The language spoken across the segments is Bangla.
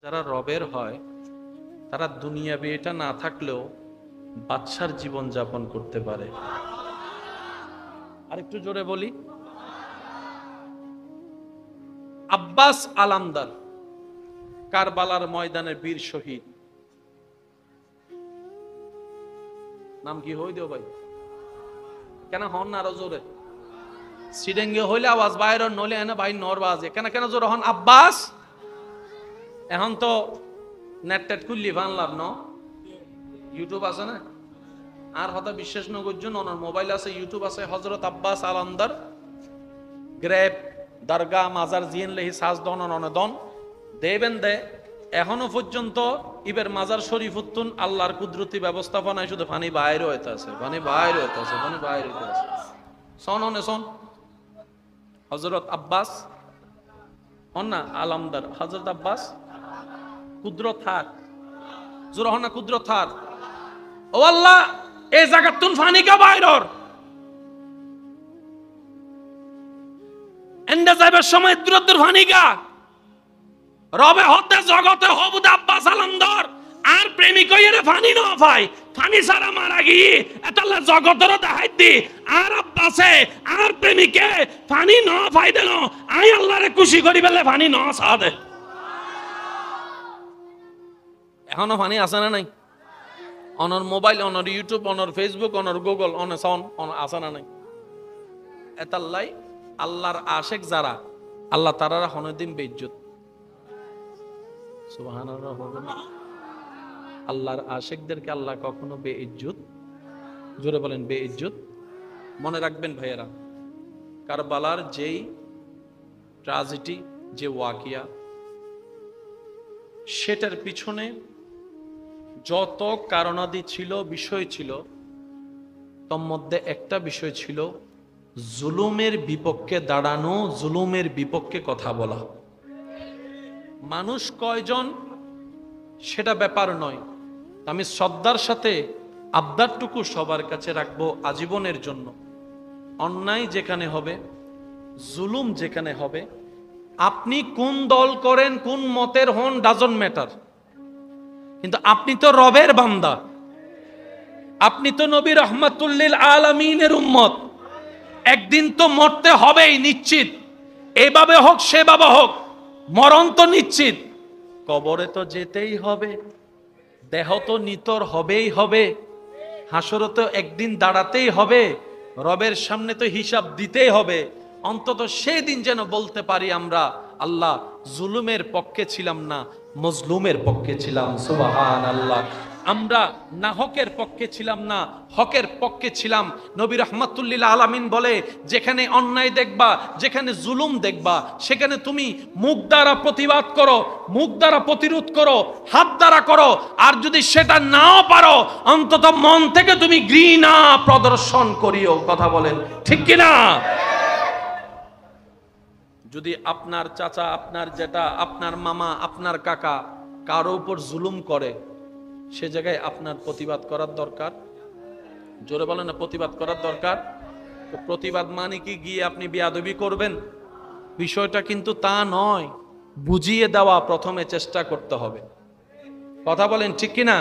যারা রবের হয় তারা দুনিয়াবি এটা না থাকলেও বাদশার জীবন যাপন করতে পারে। আর একটু জোরে বলি, আব্বাস আলামদার কারবালার ময়দানের বীর শহীদ, নাম কি হই দেও ভাই? কেন হন না আরো জোরে? সিডেঙ্গে হইলে আওয়াজ বাইর নলে এনে ভাই নর বাজে কেন কেন জোরে হন? আব্বাস। এখন তো নেট টেট খুললি বানলাম ন, ইউটিউব আছে না, আর হতা বিশ্বাস নগর্জন ওনার মোবাইল আছে, ইউটিউব আছে। হজরত আব্বাস আলামদার গ্রেপ দরগা মাজার জিয়েন লেহি সাজ দন অনদন দেবেন দে। এখনো পর্যন্ত ইবের মাজার শরীফ উত্তুন আল্লাহর কুদরতি ব্যবস্থাপনায় শুধু পানি বাইর হইতে আছে, পানি বাইর হইতে আছে, পানি বাইর হইতে আছে। শোন অনে শোন, হজরত আব্বাস হন না আলামদার, হজরত আব্বাস কুদরত হার জোর হন না, কুদরত হার। ও আল্লাহ, এই জায়গার তুন ফানি কা বাইরর এন্ডে যাইবার সময় দূরত্বের ফানি কা রবে হতে জগতে হবুদ আব্বাস আলামদার আর প্রেমিক হইরে ফানি ন পাই, ফানি সারা মারা গিয়ে এতালে জগতের দেখাই দি আর আব্বাসে আর প্রেমিকে ফানি ন পাই দেন। আই আল্লাহরে খুশি করি বেলে ফানি ন সাদে। এখনো ফানি আছে না নাই? অনর মোবাইল, অনর ইউটিউব, অনর ফেসবুক, অনর গুগল, অনর সাউন্ড আছে না নাই? এতাল্লাই আল্লাহর আশেক যারা, আল্লাহ তারারা হনদিন বেইজ্জত। সুবহানাল্লাহ হবে না? আল্লাহর আশেকদেরকে আল্লাহ কখনো বেইজ্জত, জোরে বলেন বেইজ্জত। মনে রাখবেন ভাইয়েরা, কারবালার যেই ট্র্যাজেডি, যে ওয়াকিয়া, সেটার পিছনে যত কারণাদি ছিল, বিষয় ছিল, তোর মধ্যে একটা বিষয় ছিল জুলুমের বিপক্ষে দাঁড়ানো, জুলুমের বিপক্ষে কথা বলা। মানুষ কয়জন সেটা ব্যাপার নয়, আমি শ্রদ্ধার সাথে আবদারটুকু সবার কাছে রাখবো আজীবনের জন্য। অন্যায় যেখানে হবে, জুলুম যেখানে হবে, আপনি কোন দল করেন, কোন মতের হন, ডাজন্ট ম্যাটার, কিন্তু আপনি তো রবের বান্দা, আপনি তো নবী রহমাতুল্লিল আলামিনের উম্মত। একদিন তো মরতে হবেই নিশ্চিত, এভাবে হোক সেভাবে হোক, মরণ তো নিশ্চিত। কবরে তো যেতেই হবে, দেহ তো নিতর হবেই হবে, হাসরে তো একদিন দাঁড়াতেই হবে, রবের সামনে তো হিসাব দিতেই হবে। অন্তত সেই দিন যেন বলতে পারি আমরা, আল্লাহ জুলুমের পক্ষে ছিলাম না, মজলুমের পক্ষে ছিলাম। সুবহানাল্লাহ। আমরা না হকের পক্ষে ছিলাম না, হকের পক্ষে ছিলাম। নবী রহমাতুল্লিল আলামিন বলে, যেখানে অন্যায় দেখবা, যেখানে জুলুম দেখবা, সেখানে তুমি মুখ দ্বারা প্রতিবাদ করো, মুখ দ্বারা প্রতিরোধ করো, হাত দ্বারা করো। আর যদি সেটা নাও পারো, অন্তত মন থেকে তুমি ঘৃণা প্রদর্শন করিও। কথা বলেন ঠিক কিনা? যদি আপনার চাচা, আপনার জেঠা, আপনার মামা, আপনার কাকা কারো উপর জুলুম করে, সে জায়গায় আপনার প্রতিবাদ করার দরকার। জোরে বলেন না, প্রতিবাদ করার দরকার। তো প্রতিবাদ মানে কি গিয়ে আপনি বেয়াদবি করবেন? বিষয়টা কিন্তু তা নয়, বুঝিয়ে দেওয়া প্রথমে চেষ্টা করতে হবে। কথা বলেন ঠিক কিনা?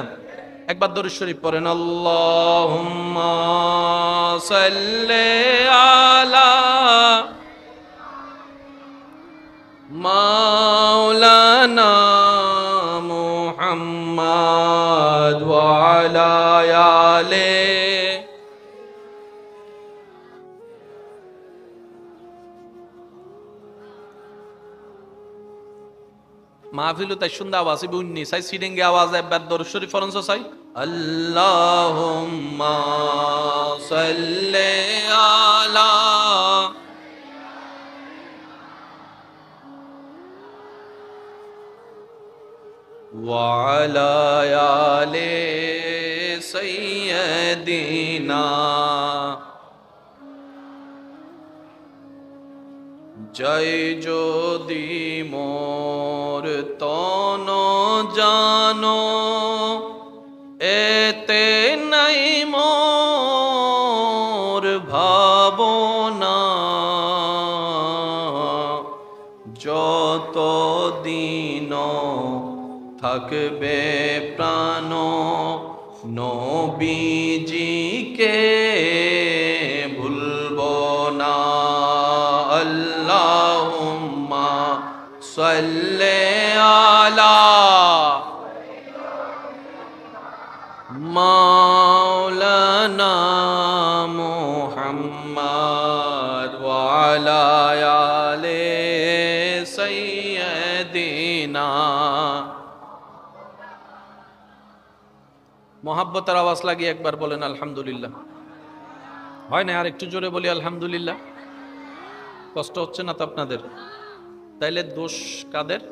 একবার দরুদ শরীফ পড়েন, আল্লাহুম্মা সাল্লি আলা মাওলানা মুহাম্মদ ওয়া আলা আলিহি। মাহফিলু তাই সুন্দর আওয়াজ বুননি সাই সিডিংগে আওয়াজ একবার দরুদ শরীফ পড়েন চাই, আল্লাহুম্মা সাল্লি আলা ওয়া আলা আলি সাইয়্যিদিনা। জয় যদি মোর তন জানো, এতে নাই মোর ভাবনা। যত দিন থাকবে প্রাণ নবীজিকে ভুলবো না। আল্লাহুম্মা সাল্লি আলা মাওলানা মুহাম্মদ ওয়া আলা আলি সাইয়্যিদিনা। মোহাব্বতের আওয়াজ লাগিয়ে একবার বলেন আলহামদুলিল্লাহ। হয় না? আর একটু জোরে বলি আলহামদুলিল্লাহ। কষ্ট হচ্ছে না তো আপনাদের? তাইলে দোষ কাদের?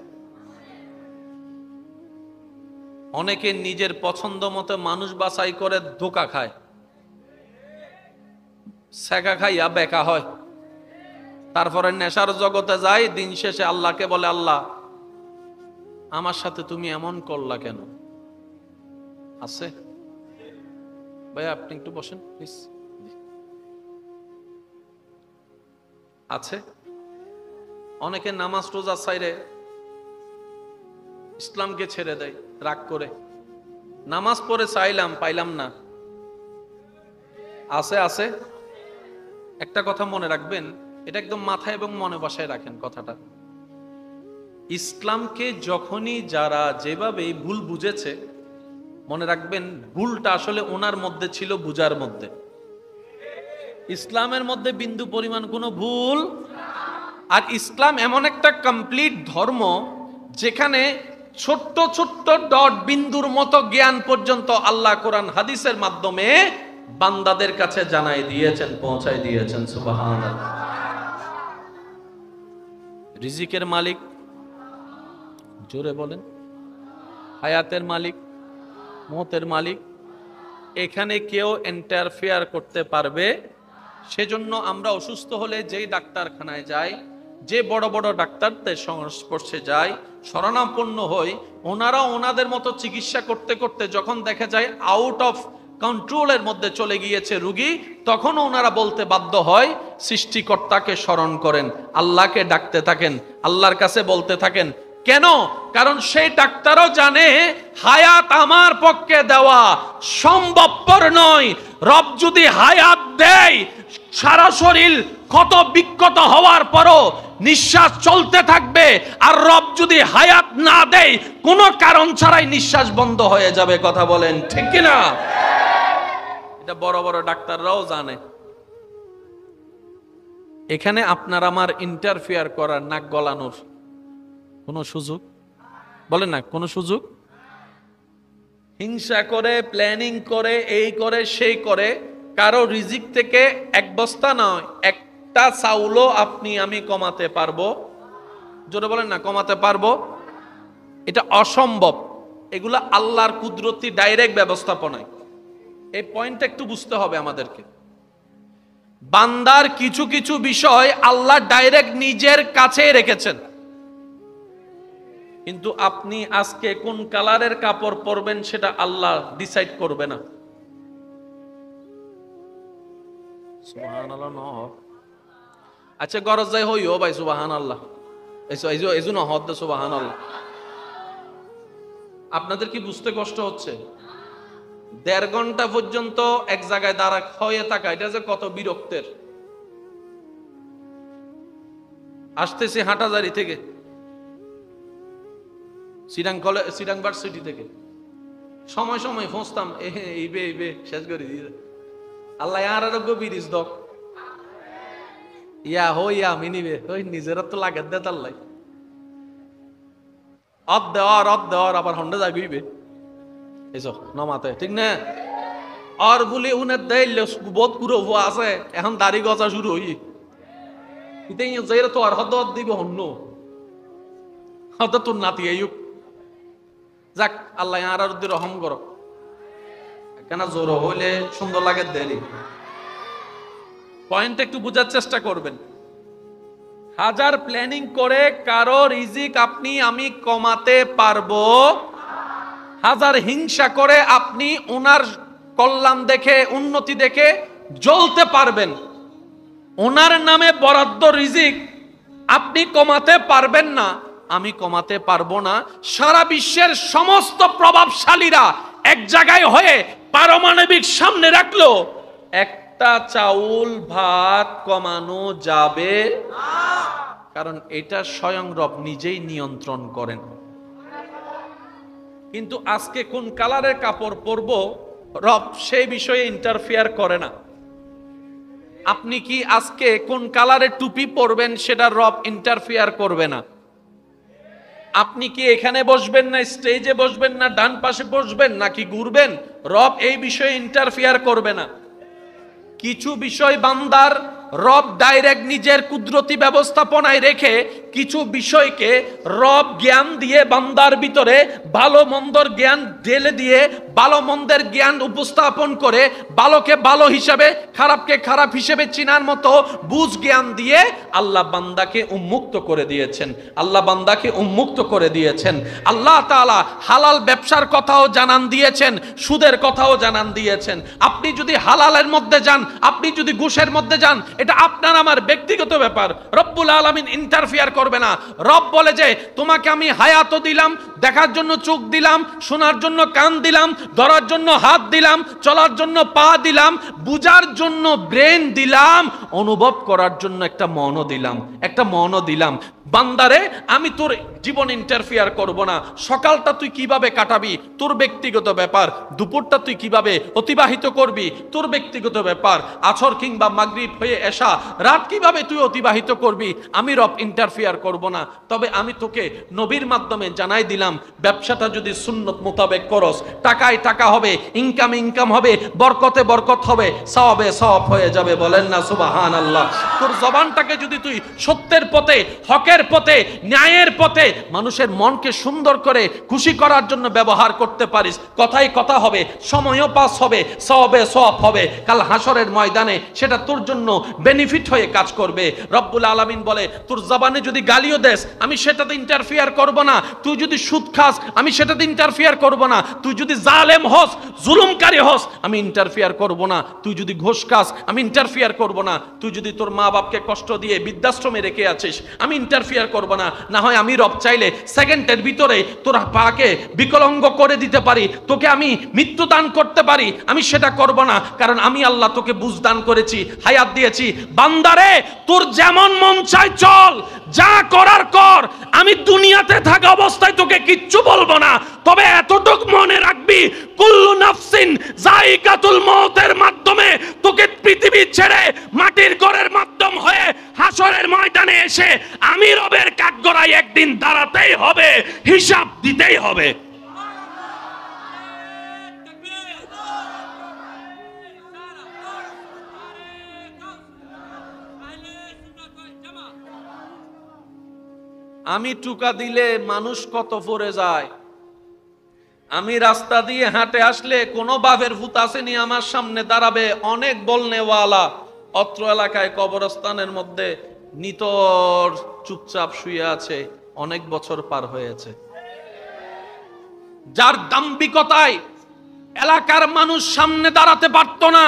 অনেকে নিজের পছন্দ মতো মানুষ বাছাই করে ধোঁকা খায়, সেকা খাইয়া বেকা হয়, তারপরে নেশার জগতে যায়, দিন শেষে আল্লাহকে বলে, আল্লাহ আমার সাথে তুমি এমন করলা কেন? আছে ভাই? আপনি একটু বসেন প্লিজ। আছে অনেকে নামাজ রোজা ছাইরে ইসলামকে ছেড়ে দেয় রাগ করে। নামাজ পড়ে চাইলাম, পাইলাম না। আছে আছে। একটা কথা মনে রাখবেন, এটা একদম মাথায় এবং মনে বসায় রাখেন কথাটা। ইসলামকে যখনই যারা যেভাবে ভুল বুঝেছে, মনে রাখবেন ভুলটা আসলে ওনার মধ্যে ছিল, বুঝার মধ্যে। ইসলামের মধ্যে বিন্দু পরিমাণ কোনো ভুল। আর ইসলাম এমন একটা কমপ্লিট ধর্ম যেখানে ছোট্ট ছোট্ট ডট বিন্দুর মতো জ্ঞান পর্যন্ত আল্লাহ কোরআন হাদিসের মাধ্যমে বান্দাদের কাছে জানাই দিয়েছেন, পৌঁছাই দিয়েছেন। সুবহানাল্লাহ। রিজিকের মালিক, জোরে বলেন। হায়াতের মালিক, মওতের মালিক, এখানে কেউ ইন্টারফেয়ার করতে পারবে? সেজন্য আমরা অসুস্থ হলে যেই ডাক্তারখানায় যাই, যে বড় বড় ডাক্তারদের সংস্পর্শে যাই, শরণাপন্ন হই, ওনারা ওনাদের মতো চিকিৎসা করতে করতে যখন দেখা যায় আউট অফ কন্ট্রোলের মধ্যে চলে গিয়েছে রোগী, তখন ওনারা বলতে বাধ্য হয় সৃষ্টিকর্তাকে স্মরণ করেন, আল্লাহকে ডাকতে থাকেন, আল্লাহর কাছে বলতে থাকেন। কেন? কারণ সেই ডাক্তারও জানে হায়াত আমার পক্ষে দেওয়া সম্ভবপর নয়। রব যদি হায়াত দেয়, সারা শরীর ক্ষত বিক্ষত হওয়ার পরও নিঃশ্বাস চলতে থাকবে। আর রব যদি হায়াত না দেয়, কোনো কারণ ছাড়াই নিঃশ্বাস বন্ধ হয়ে যাবে। কথা বলেন ঠিক কিনা? এটা বড় বড় ডাক্তাররাও জানে। এখানে আপনার আমার ইন্টারফেয়ার করার, নাক গলানোর কোনো সুযোগ, বলেন না, কোনো সুযোগ? হিংসা করে, প্ল্যানিং করে, এই করে সেই করে কারো রিজিক থেকে এক বস্তা নয়, একটা চাউলও আপনি আমি কমাতে পারবো? জোরে বলেন না, কমাতে পারবো? এটা অসম্ভব। এগুলা আল্লাহর কুদরতি ডাইরেক্ট ব্যবস্থাপনায়। এই পয়েন্টটা একটু বুঝতে হবে আমাদেরকে। বান্দার কিছু কিছু বিষয় আল্লাহ ডাইরেক্ট নিজের কাছে রেখেছেন, কিন্তু আপনি আজকে কোন কালারের কাপড় পরবেন সেটা আল্লাহ ডিসাইড করবে না। সুবহানাল্লাহ। আচ্ছা গরজ যাই হইও ভাই, সুবহানাল্লাহ। এইজো না হদ সুবহানাল্লাহ। আপনাদের কি বুঝতে কষ্ট হচ্ছে? 1.5 ঘন্টা পর্যন্ত এক জায়গায় দাঁড়া হয়ে থাকা, এটা যে কত বিরক্তের। আসতেছি হাটাজারি থেকে, সিরাং ভার্সিটি থেকে, সময় সময় পৌঁছতাম এইবে শেষ করে দিয়ে আল্লাহ আর আরোগ্য বিরিজ দক ইয়া হইয়া মিনিবে ওই নিজেরা তো লাগে দে তাল্লাই অদ দেওয়ার আবার হন্ডা যাইবে এইসব নমাতে, ঠিক না? আর বলে উনের দেইল বোধ পুরো আছে, এখন দাড়ি গজা শুরু হই ইতে যাইরা তো আর হদ দিবে হন্য হদ তোর নাতি আইয়ুক। যাক আল্লাহ আর রহম করো, কেন জোর হইলে সুন্দর লাগে দেরি। পয়েন্ট একটু বোঝার চেষ্টা করবেন। হাজার প্ল্যানিং করে কারো রিজিক আপনি আমি কমাতে পারবো? হাজার হিংসা করে আপনি ওনার কল্যাণ দেখে, উন্নতি দেখে জ্বলতে পারবেন, ওনার নামে বরাদ্দ রিজিক আপনি কমাতে পারবেন না। আমি কমাতে পারবো না। সারা বিশ্বের সমস্ত প্রভাবশালীরা এক জায়গায় হয়ে পারমাণবিক সামনে রাখলো, একটা চাউল ভাত কমানো যাবে না, কারণ এটা স্বয়ং রব নিজেই নিয়ন্ত্রণ করেন। কিন্তু আজকে কোন কালারের কাপড় পরবো রব সেই বিষয়ে ইন্টারফিয়ার করে না। আপনি কি আজকে কোন কালারের টুপি পরবেন সেটা রব ইন্টারফিয়ার করবে না। আপনি কি এখানে বসবেন না স্টেজে বসবেন না ডান পাশে বসবেন নাকি ঘুরবেন, রব এই বিষয়ে ইন্টারফিয়ার করবে না। কিছু বিষয় বান্দার রব ডাইরেক্ট নিজের কুদরতি ব্যবস্থাপনায় রেখে কিছু বিষয়কে রব জ্ঞান দিয়ে বান্দার ভিতরে ভালো মন্দর জ্ঞান ঢেলে দিয়ে ভালো মন্দের জ্ঞান উপস্থাপন করে ভালোকে ভালো হিসাবে খারাপকে খারাপ হিসেবে চিনার মতো বুঝ জ্ঞান দিয়ে আল্লাহ বান্দাকে উন্মুক্ত করে দিয়েছেন। আল্লাহ বান্দাকে উন্মুক্ত করে দিয়েছেন। আল্লাহ তাআলা হালাল ব্যবসার কথাও জানান দিয়েছেন, সুদের কথাও জানান দিয়েছেন। আপনি যদি হালালের মধ্যে যান, আপনি যদি ঘুষের মধ্যে যান, এটা আপনার আমার ব্যক্তিগত ব্যাপার, রব্বুল আলামিন ইন্টারফিয়ার করবে না। রব বলে যে তোমাকে আমি হায়াতও দিলাম, দেখার জন্য চোখ দিলাম, শোনার জন্য কান দিলাম, ধরার জন্য হাত দিলাম, চলার জন্য পা দিলাম, বুঝার জন্য ব্রেন দিলাম, অনুভব করার জন্য একটা মনও দিলাম, একটা মনও দিলাম। বান্দারে আমি তোর জীবন ইন্টারফিয়ার করব না। সকালটা তুই কিভাবে কাটাবি তোর ব্যক্তিগত ব্যাপার, দুপুরটা তুই কিভাবে অতিবাহিত করবি তোর ব্যক্তিগত ব্যাপার, আসর কিংবা মাগরিব হয়ে এশা রাত কিভাবে তুই অতিবাহিত করবি আমি রব ইন্টারফিয়ার করব না। তবে আমি তোকে নবীর মাধ্যমে জানাই দিলাম, ব্যবসাটা যদি সুন্নত মোতাবেক করস, টাকায় টাকা হবে, ইনকাম ইনকাম হবে, বরকতে বরকত হবে, সওয়াবে সওয়াব হয়ে যাবে। বলেন না সুবহানাল্লাহ। তোর জবানটাকে যদি তুই সত্যের পথে, হকের পথে, ন্যায়ের পথে মানুষের মনকে সুন্দর করে খুশি করার জন্য ব্যবহার করতে পারিস, কথাই কথা হবে, সময়ও পাস হবে, সওয়াবে সওয়াব হবে, কাল হাসরের ময়দানে সেটা তোর জন্য বেনিফিট হয়ে কাজ করবে। রব্বুল আলামিন বলে তোর জবানে যদি গালিও দেস আমি সেটাতে ইন্টারফিয়ার করব না, তুই যদি সুদ খাস আমি সেটাতে ইন্টারফিয়ার করব না, তুই যদি জালেম হস, জুলুমকারী হস আমি ইন্টারফিয়ার করব না, তুই যদি ঘুষ খাস আমি ইন্টারফিয়ার করব না, তুই যদি তোর মা বাপকে কষ্ট দিয়ে বৃদ্ধাশ্রমে রেখে আছিস আমি ইন্টারফিয়ার করব না। না হয় আমি রব চাইলে সেকেন্ডের ভিতরে তোর পাকে বিকলাঙ্গ করে দিতে পারি, তোকে আমি মৃত্যু দান করতে পারি, আমি সেটা করব না, কারণ আমি আল্লাহ তোকে বুঝ দান করেছি, হায়াত দিয়েছি। বান্দারে তোর যেমন মন চায় চল, যা করার কর, আমি দুনিয়াতে থাকা অবস্থায় তোকে কিচ্ছু বলবো না। তবে এতটুকু মনে রাখবি, কুল্লু নাফসিন যায়িকাতুল মউতের মাধ্যমে তোকে পৃথিবী ছেড়ে মাটির ঘরের মাধ্যম হয়ে হাসরের ময়দানে এসে আমি রবের কাঠগড়ায় একদিন দাঁড়াতেই হবে, হিসাব দিতেই হবে। আমি টুকা দিলে মানুষ কত পড়ে যায়, আমি রাস্তা দিয়ে হাঁটে আসলে কোনো বাপের ভূত আসেনি আমার সামনে দাঁড়াবে, অনেক বলনেওয়ালা অত্র এলাকায় কবরস্থানের মধ্যে নিতর চুপচাপ শুয়ে আছে, অনেক বছর পার হয়েছে। যার দাম্ভিকতায় এলাকার মানুষ সামনে দাঁড়াতে পারত না,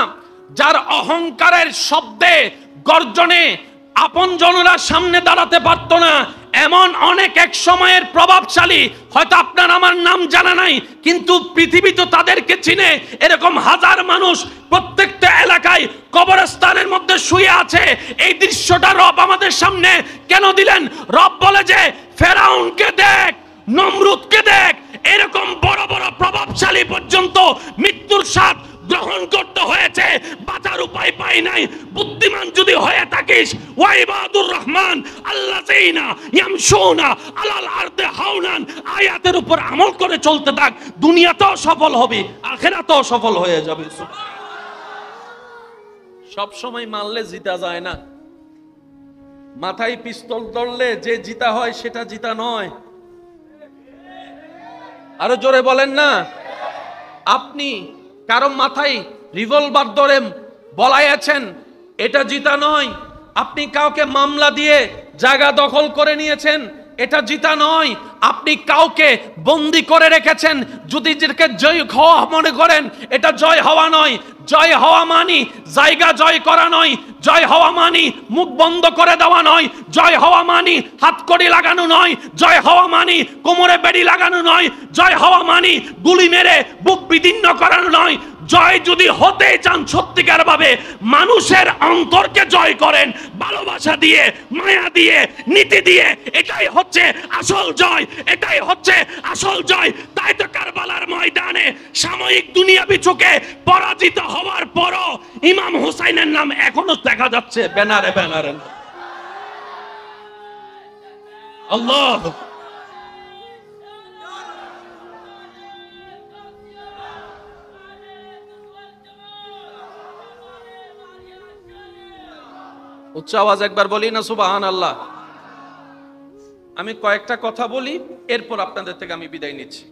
যার অহংকারের শব্দে গর্জনে আপনজনরা সামনে দাঁড়াতে পারত না, এমন অনেক এক সময়ের প্রভাবশালী, হয়তো আপনার আমার নাম জানা নাই কিন্তু পৃথিবী তো তাদেরকে চিনে, এরকম হাজার মানুষ প্রত্যেকটা এলাকায় কবরস্থানের মধ্যে শুয়ে আছে। এই দৃশ্যটা রব আমাদের সামনে কেন দিলেন? রব বলে যে ফেরাউনকে দেখ, নমরুদকে দেখ, এরকম বড় বড় প্রভাবশালী পর্যন্ত মৃত্যুর স্বাদ গ্রহণ করতে হয়েছে, বাঁচার উপায় পাই নাই। বুদ্ধিমান যদি হয়ে থাকিস, ওয়াইবাদুর রহমান আল্লাযীনা ইয়ামশুনা আলাল আরদি হাওনান, আয়াতের উপর আমল করে চলতে থাক, দুনিয়াতেও সফল হবে, আখিরাতেও সফল হয়ে যাবে। সব সময় মারলে জিতা যায় না, মাথায় পিস্তল ধরলে যে জিতা হয় সেটা জিতা নয়। আরো জোরে বলেন না। আপনি কারো মাথায় রিভলভার ধরে বলাইয়াছেন, এটা জিতা নয়। আপনি কাউকে মামলা দিয়ে জায়গা দখল করে নিয়েছেন, এটা জিতা নয়। আপনি কাউকে বন্দি করে রেখেছেন, যদি যেটাকে জয় হওয়া মনে করেন, এটা জয় হওয়া নয়। জয় হওয়া মানি জায়গা জয় করা নয়, জয় হওয়া মানি মুখ বন্ধ করে দেওয়া নয়, জয় হওয়া মানি হাতকড়ি লাগানো নয়, জয় হওয়া মানি কোমরে বেড়ি লাগানো নয়, জয় হওয়া মানি গুলি মেরে বুক বিদীর্ণ করানো নয়। জয় যদি হতে চান সত্যিকার ভাবে, মানুষের অন্তরকে জয় করেন ভালোবাসা দিয়ে, মায়া দিয়ে, নীতি দিয়ে। এটাই হচ্ছে আসল জয়, এটাই হচ্ছে আসল জয়। তাই তো কারবালার ময়দানে সাময়িক দুনিয়াবি চোখে পরাজিত হওয়ার পরও ইমাম হুসাইনের নাম এখনো দেখা যাচ্ছে ব্যানারে ব্যানারে। আল্লাহ উচ্চ আওয়াজ একবার বলি না সুবহানাল্লাহ। আমি কয়েকটা কথা বলি, এরপর আপনাদের থেকে আমি বিদায় নিচ্ছি।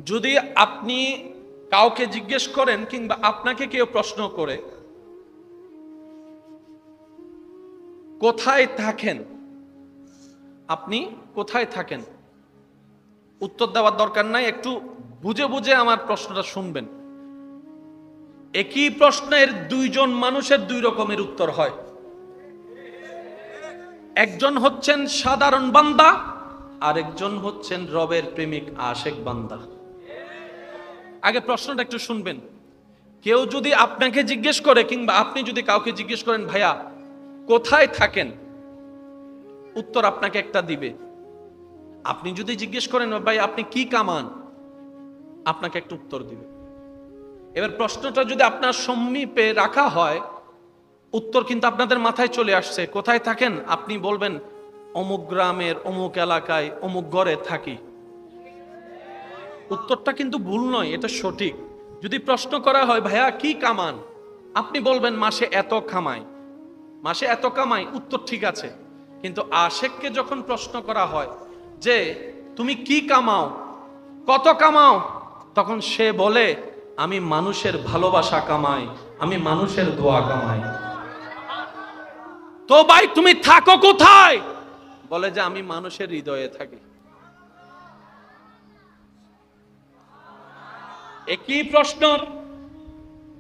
যদি আপনি কাউকে জিজ্ঞেস করেন কিংবা আপনাকে কেউ প্রশ্ন করে কোথায় থাকেন, আপনি কোথায় থাকেন, উত্তর দেওয়ার দরকার নাই, একটু বুঝে বুঝে আমার প্রশ্নটা শুনবেন। একই প্রশ্নের দুইজন মানুষের দুই রকমের উত্তর হয়। একজন হচ্ছেন সাধারণ বান্দা, আরেকজন হচ্ছেন রবের প্রেমিক আশেক বান্দা। আগে প্রশ্নটা একটু শুনবেন। কেউ যদি আপনাকে জিজ্ঞেস করে কিংবা আপনি যদি কাউকে জিজ্ঞেস করেন ভাইয়া কোথায় থাকেন, উত্তর আপনাকে একটা দিবে। আপনি যদি জিজ্ঞেস করেন ভাই আপনি কি কামান, আপনাকে একটা উত্তর দিবে। এবার প্রশ্নটা যদি আপনার সমীপে রাখা হয়, উত্তর কিন্তু আপনাদের মাথায় চলে আসছে। কোথায় থাকেন? আপনি বলবেন অমুক গ্রামের অমুক এলাকায় অমুক ঘরে থাকি। উত্তরটা কিন্তু ভুল নয়, এটা সঠিক। যদি প্রশ্ন করা হয় ভাইয়া কি কামান, আপনি বলবেন মাসে এত কামাই, মাসে এত কামাই, উত্তর ঠিক আছে। কিন্তু আশেককে যখন প্রশ্ন করা হয় যে তুমি কি কামাও, কত কামাও, তখন সে বলে আমি মানুষের ভালোবাসা কামাই, আমি মানুষের দোয়া কামাই। তো ভাই তুমি থাকো কোথায়? বলে যে আমি মানুষের হৃদয়ে থাকি। একই প্রশ্ন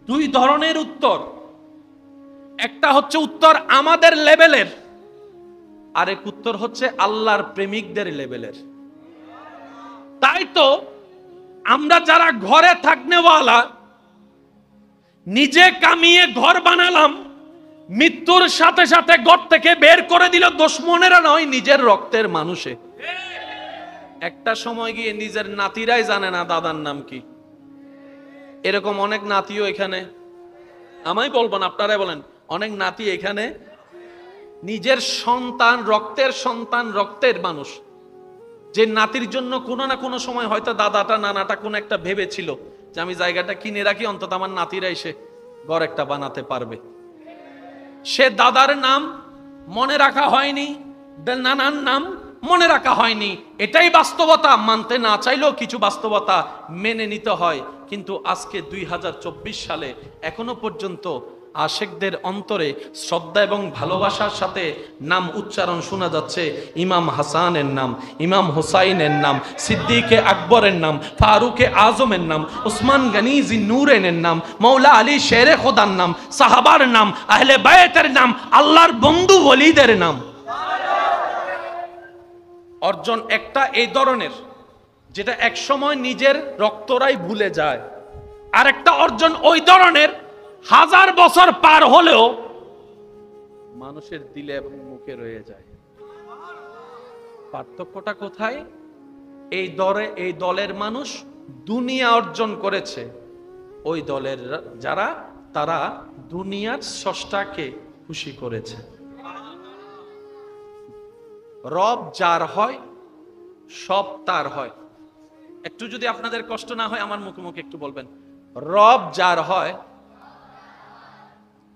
দুই ধরনের উত্তর। একটা হচ্ছে উত্তর আমাদের লেভেলের, আরেক উত্তর হচ্ছে আল্লাহর প্রেমিকদের লেভেলের। তাই তো আমরা যারা ঘরে থাকনেওয়ালা, নিজে কামিয়ে ঘর বানালাম, মৃত্যুর সাথে সাথে ঘর থেকে বের করে দিল দুশমনেরা নয়, নিজের রক্তের মানুষে। একটা সময় গিয়ে নিজের নাতিরাই জানে না দাদার নাম কি। এরকম অনেক নাতিও এখানে, আমায় বলবেন আপনারাই বলেন, অনেক নাতি এখানে নিজের সন্তান, রক্তের সন্তান, রক্তের মানুষ, যে নাতির জন্য কোনো না কোনো সময় হয়তো দাদাটা নানাটা কোন একটা ভেবেছিল যে আমি জায়গাটা কিনে রাখি, অন্তত আমার নাতিরা এসে ঘর একটা বানাতে পারবে। সে দাদার নাম মনে রাখা হয়নি, নানার নাম মনে রাখা হয়নি। এটাই বাস্তবতা, মানতে না চাইলেও কিছু বাস্তবতা মেনে নিতে হয়। কিন্তু আজকে 2024 সালে এখনো পর্যন্ত আশেকদের অন্তরে শ্রদ্ধা এবং ভালোবাসার সাথে নাম উচ্চারণ শোনা যাচ্ছে। ইমাম হাসানের নাম, ইমাম হুসাইনের নাম, সিদ্দিকে আকবরের নাম, ফারুকে আজমের নাম, উসমান গনি জিন্নুরেনের নাম, মৌলা আলী শেরে খোদার নাম, সাহাবার নাম, আহলে বায়তের নাম, আল্লাহর বন্ধু ওলিদের নাম। অর্জন একটা এই ধরনের, যেটা এক সময় নিজের রক্তরাই ভুলে যায়। আর একটা অর্জন ওই ধরনের, হাজার বছর পার হলেও মানুষের দিলে এবং মুখে রয়ে যায়। পার্থক্যটা কোথায়? এই দলের মানুষ দুনিয়া অর্জন করেছে, ওই দলের যারা, তারা দুনিয়ার স্রষ্টাকে খুশি করেছে। রব যার হয় সব তার হয়। একটু যদি আপনাদের কষ্ট না হয় আমার মুখে মুখে একটু বলবেন, রব যার হয়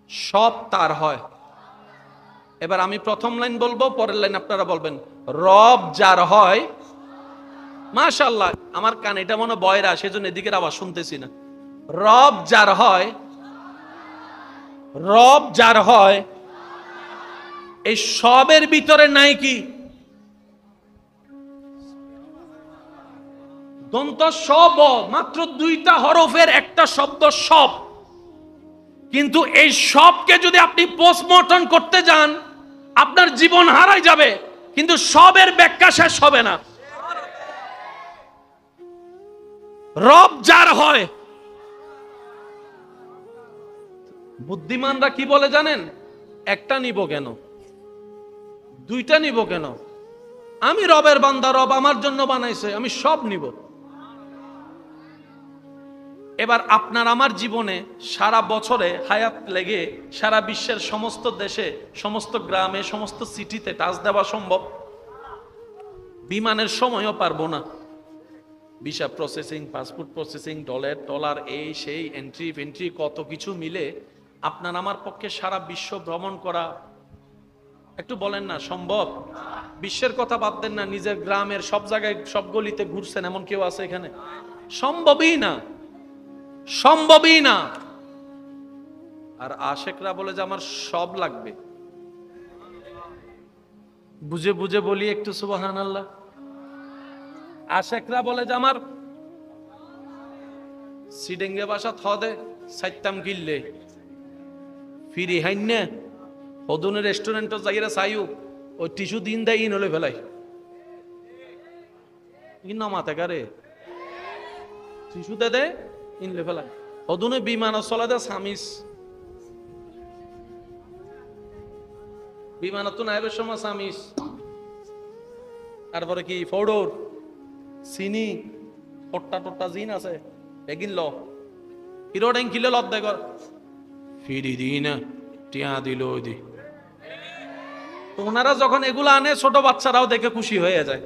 সব তার হয়। এবার আমি প্রথম লাইন বলবো, পরের লাইন আপনারা বলবেন। রব যার হয়, মাশাআল্লাহ আমার কান এটা মনে বয়রা, সেজন্য এদিকের আওয়াজ শুনতেছি না। রব যার হয়, রব যার হয়, এই সবের ভিতরে নাই কি? দন্ত সব, মাত্র 2টা হরফের একটা শব্দ সব। কিন্তু এই সবকে যদি আপনি পোস্টমর্টম করতে যান, আপনার জীবন হারাই যাবে, কিন্তু সবের ব্যাখ্যা শেষ হবে না। রব যার হয়, বুদ্ধিমানরা কি বলে জানেন? একটা নিব কেন, 2টা নিব কেন? আমি রবের বান্দা, রব আমার জন্য বানাইছে, আমি সব নিব। এবার আপনার আমার জীবনে সারা বছরে হায়াত লেগে সারা বিশ্বের সমস্ত দেশে, সমস্ত গ্রামে, সমস্ত সিটিতে টাচ দেওয়া সম্ভব? বিমানের সময়ও পারবো না। Visa processing, passport processing, dollar এই সেই, এন্ট্রি কত কিছু মিলে আপনার আমার পক্ষে সারা বিশ্ব ভ্রমণ করা, একটু বলেন না সম্ভব? বিশ্বের কথা বাদ দেন না, নিজের গ্রামের সব জায়গায় সব গলিতে ঘুরছেন, এমন কেউ আছে এখানে? সম্ভবই না, সম্ভবই না। আর আশেকরা বলে যে আমার সব লাগবে। বুঝে বুঝে বলি একটু সুবহানাল্লাহ। আশেকরা বলে যে আমার সিডেঙ্গে বাসা থদে সাইতাম কিনলে ফিরি হাইনে হদুনের রেস্টুরেন্টে যাইরা চাইও ওই টিস্যু দিন দেয় ইন হলে ফেলাই ইন মাথা কারে টিস্যু দে ইনলে ফেলাই হদুনে বিমান চলা সামিস বিমানত নাইবের সময় সামিস, তারপরে কি ফোড়র চিনি টট্টা টট্টা জিন আছে এগিন ল হিরোডেন কিলে লত দেখ ফিরি দি না টিয়া দিল ওই দি। তো ওনারা যখন এগুলো আনে ছোট বাচ্চারাও দেখে খুশি হয়ে যায়।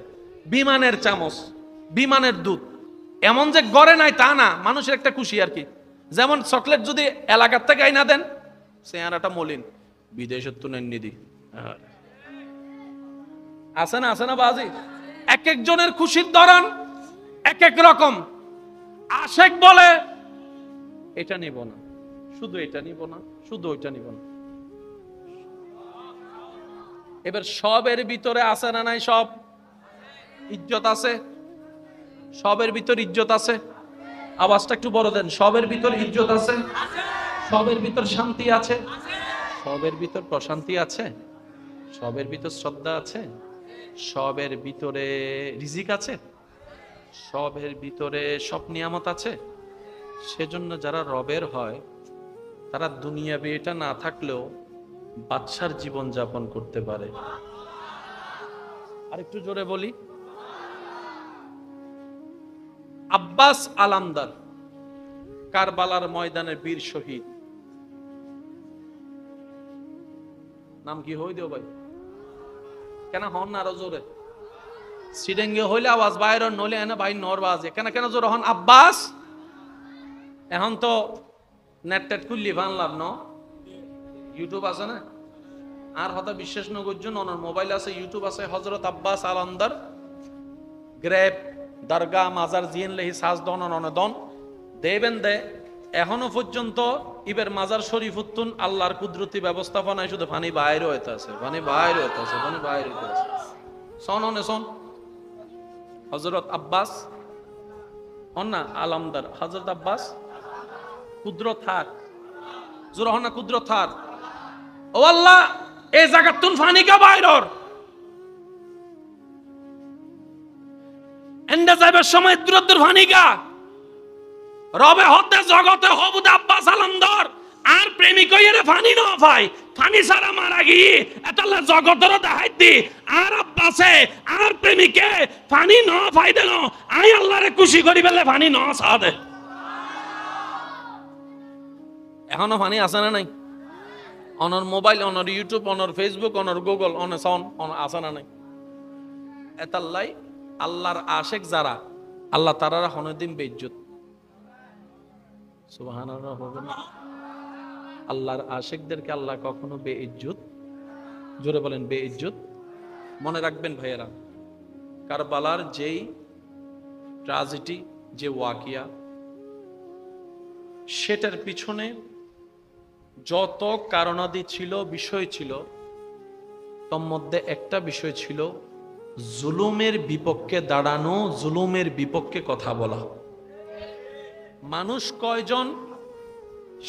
বিমানের চামচ, বিমানের দুধ, এমন যে গড়ে নাই তা না, মানুষের একটা খুশি আর কি। যেমন চকলেট যদি এলাকার থেকে আইনা দেন, চেহারাটা মলিন, বিদেশের তো নেননি দি আছে না, আছে না বাজি। এক একজনের খুশির ধরন এক এক রকম। আশেক বলে এটা নিব না, শুধু এটা নিব না, শুধু ওইটা নিব না। এবার সবের ভিতরে আছে না নাই? সব ইজ্জত আছে, সবের ভিতর ইজ্জত আছে। আওয়াজটা একটু বড় দেন। সবের ভিতর ইজ্জত আছে, সবের ভিতর শান্তি আছে, সবের ভিতর প্রশান্তি আছে, সবের ভিতর শ্রদ্ধা আছে, সবের ভিতরে রিজিক আছে, সবের ভিতরে সব নিয়ামত আছে। সেজন্য যারা রবের হয় তারা দুনিয়াবি এটা না থাকলেও বাদশার জীবন যাপন করতে পারে। আর একটু জোরে বলি। আব্বাস আলামদার কারবালার ময়দানের বীর শহীদ, নাম কি হই দেও ভাই? কেন হন না আরো জোরে? সিডেঙ্গে হইলে আওয়াজ বাইরে নলে এনে ভাই নর বাজে কেন কেন জোরে হন? আব্বাস। এখন তো নেট টেট খুললি বানলাম ন, ইউটিউব আছে না? আর হয়তো বিশ্বাস নগর্জন অনার মোবাইল আছে, ইউটিউব আছে। হযরত আব্বাস আলামদার গ্রেপ দরগা মাজার জিন লেহি সাজ দন অনদন দেবেন দে। এখনো পর্যন্ত ইবের মাজার শরীফ উত্তুন আল্লাহর কুদরতি ব্যবস্থাপনায় শুধু পানি বাইরে হইতে আছে, পানি বাইরে হইতে আছে, পানি বাইরে হইতে আছে। শোন অনে শোন, হযরত আব্বাস হন না আলামদার, হযরত আব্বাস কুদরত হার জোর হন না, কুদরত হার। ও আল্লাহ, এই জায়গার তুন পানি কা বাইরর এন্ডা যাইবার সময় দূরত্বের পানি কা রবে হতে জগতে হবুদ আব্বাস আলামদার আর প্রেমিক হইরে পানি ন পাই, পানি ছাড়া মারা গিয়ে এতলা জগতের দেখাই দি আর আব্বাসে আর প্রেমিকে পানি ন পাই দেন। আই আল্লাহরে খুশি করি বেলে পানি ন সাদে। এখনো পানি আছে না নাই? অনর মোবাইল, অনর ইউটিউব, অনর ফেসবুক, অনর গুগল, অনে সন আছে না নাই? এতাল্লাই আল্লাহর আশেক যারা, আল্লাহ তারারা হনদিন বেইজ্জত। সুবহানাল্লাহ হবে না? আল্লাহর আশেকদেরকে আল্লাহ কখনো বেইজ্জত, জোরে বলেন বেইজ্জত। মনে রাখবেন ভাইয়েরা, কারবালার যেই ট্র্যাজেডি, যে ওয়াকিয়া, সেটার পিছনে যত কারণাদি ছিল, বিষয় ছিল, তোর মধ্যে একটা বিষয় ছিল জুলুমের বিপক্ষে দাঁড়ানো, জুলুমের বিপক্ষে কথা বলা। মানুষ কয়জন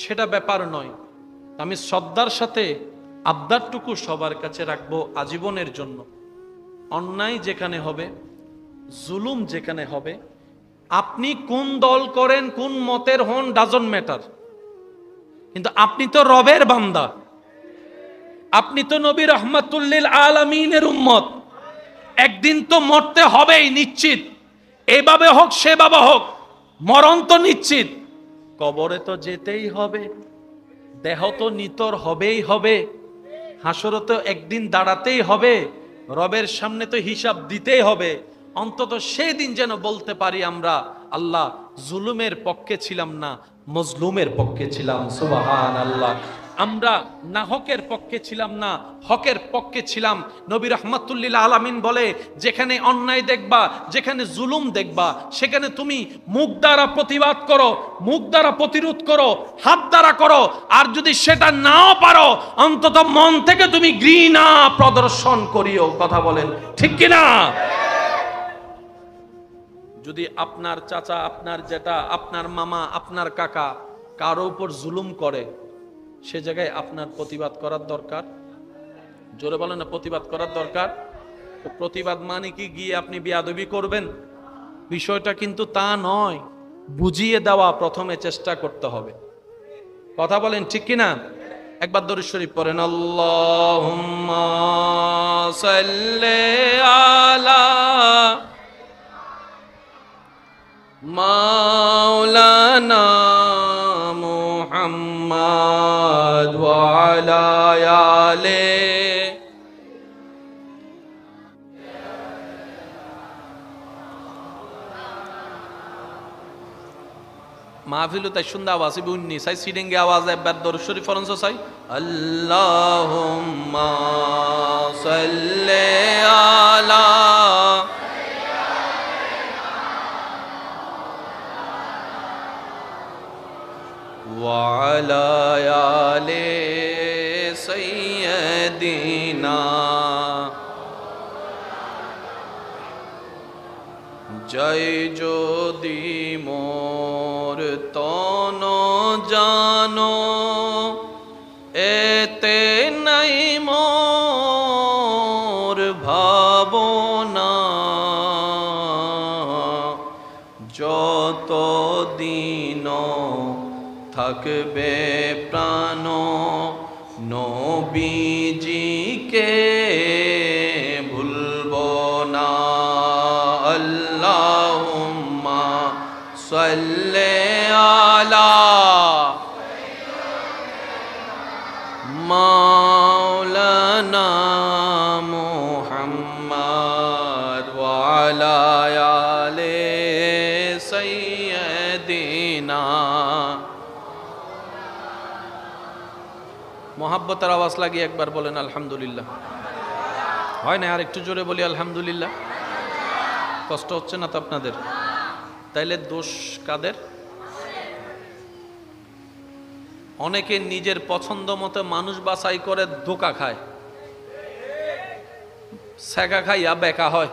সেটা ব্যাপার নয়, আমি শ্রদ্ধার সাথে আবদারটুকু সবার কাছে রাখবো আজীবনের জন্য। অন্যায় যেখানে হবে, জুলুম যেখানে হবে, আপনি কোন দল করেন, কোন মতের হন, ডাজন্ট ম্যাটার, কিন্তু আপনি তো রবের বান্দা, আপনি তো নবী রাহমাতুল লিল আলামিনের উম্মত। একদিন তো মরতে হবেই নিশ্চিত, এভাবে হোক সেভাবে হোক, মরণ তো নিশ্চিত। কবরে তো যেতেই হবে, দেহ তো নিতর হবেই হবে, হাসরে তো একদিন দাঁড়াতেই হবে, রবের সামনে তো হিসাব দিতেই হবে। অন্তত সেই দিন যেন বলতে পারি আমরা, আল্লাহ জুলুমের পক্ষে ছিলাম না, মজলুমের পক্ষে ছিলাম। সুবহানাল্লাহ। আমরা না হকের পক্ষে ছিলাম না, হকের পক্ষে ছিলাম। নবী রাহমাতুল লিল আলামিন বলে, যেখানে অন্যায় দেখবা, যেখানে জুলুম দেখবা, সেখানে তুমি মুখ দ্বারা প্রতিবাদ করো, মুখ দ্বারা প্রতিরোধ করো, হাত দ্বারা করো। আর যদি সেটা নাও পারো, অন্তত মন থেকে তুমি ঘৃণা প্রদর্শন করিও। কথা বলেন ঠিক কিনা? যদি আপনার চাচা, আপনার জেঠা, আপনার মামা, আপনার কাকা কারো উপর জুলুম করে, সে জায়গায় আপনার প্রতিবাদ করার দরকার। জোরে বলেন না, প্রতিবাদ করার দরকার। তো প্রতিবাদ মানে কি গিয়ে আপনি বেয়াদবি করবেন? বিষয়টা কিন্তু তা নয়, বুঝিয়ে দেওয়া প্রথমে চেষ্টা করতে হবে। কথা বলেন ঠিক কিনা? একবার দরুদ শরীফ পড়েন, আল্লাহুম্মা সাল্লি আলা মাওলানা মুহাম্মদ ওয়া আলা আলি। মাহফিলু তাই সুন্দর আওয়াজ বুননি সাই সিডিংয়ে আওয়াজ একবার দরুদ শরীফ পড়েন সাই, আল্লাহুম্মা সাল্লি আলা ওয়া আলা আলি সাইয়্যিদিনা। জয় যদি মোর তন জানো, এতে নাই মোর ভাবনা। যত দিন থাকবে প্রাণ, নবীজিকে ভুলবো না। আল্লাহুম্মা সাল্লি আলা মাওলানা মুহাম্মদ ওয়া আলা আলি সাইয়্যিদিনা। মোহাব্বতের আওয়াজ লাগিয়ে একবার বলেন আলহামদুলিল্লাহ। হয় না? আর একটু জোরে বলি আলহামদুলিল্লাহ। কষ্ট হচ্ছে না তো আপনাদের? তাইলে দোষ কাদের? অনেকে নিজের পছন্দ মতো মানুষ বাছাই করে ধোঁকা খায়, সেকা খাইয়া বেকা হয়,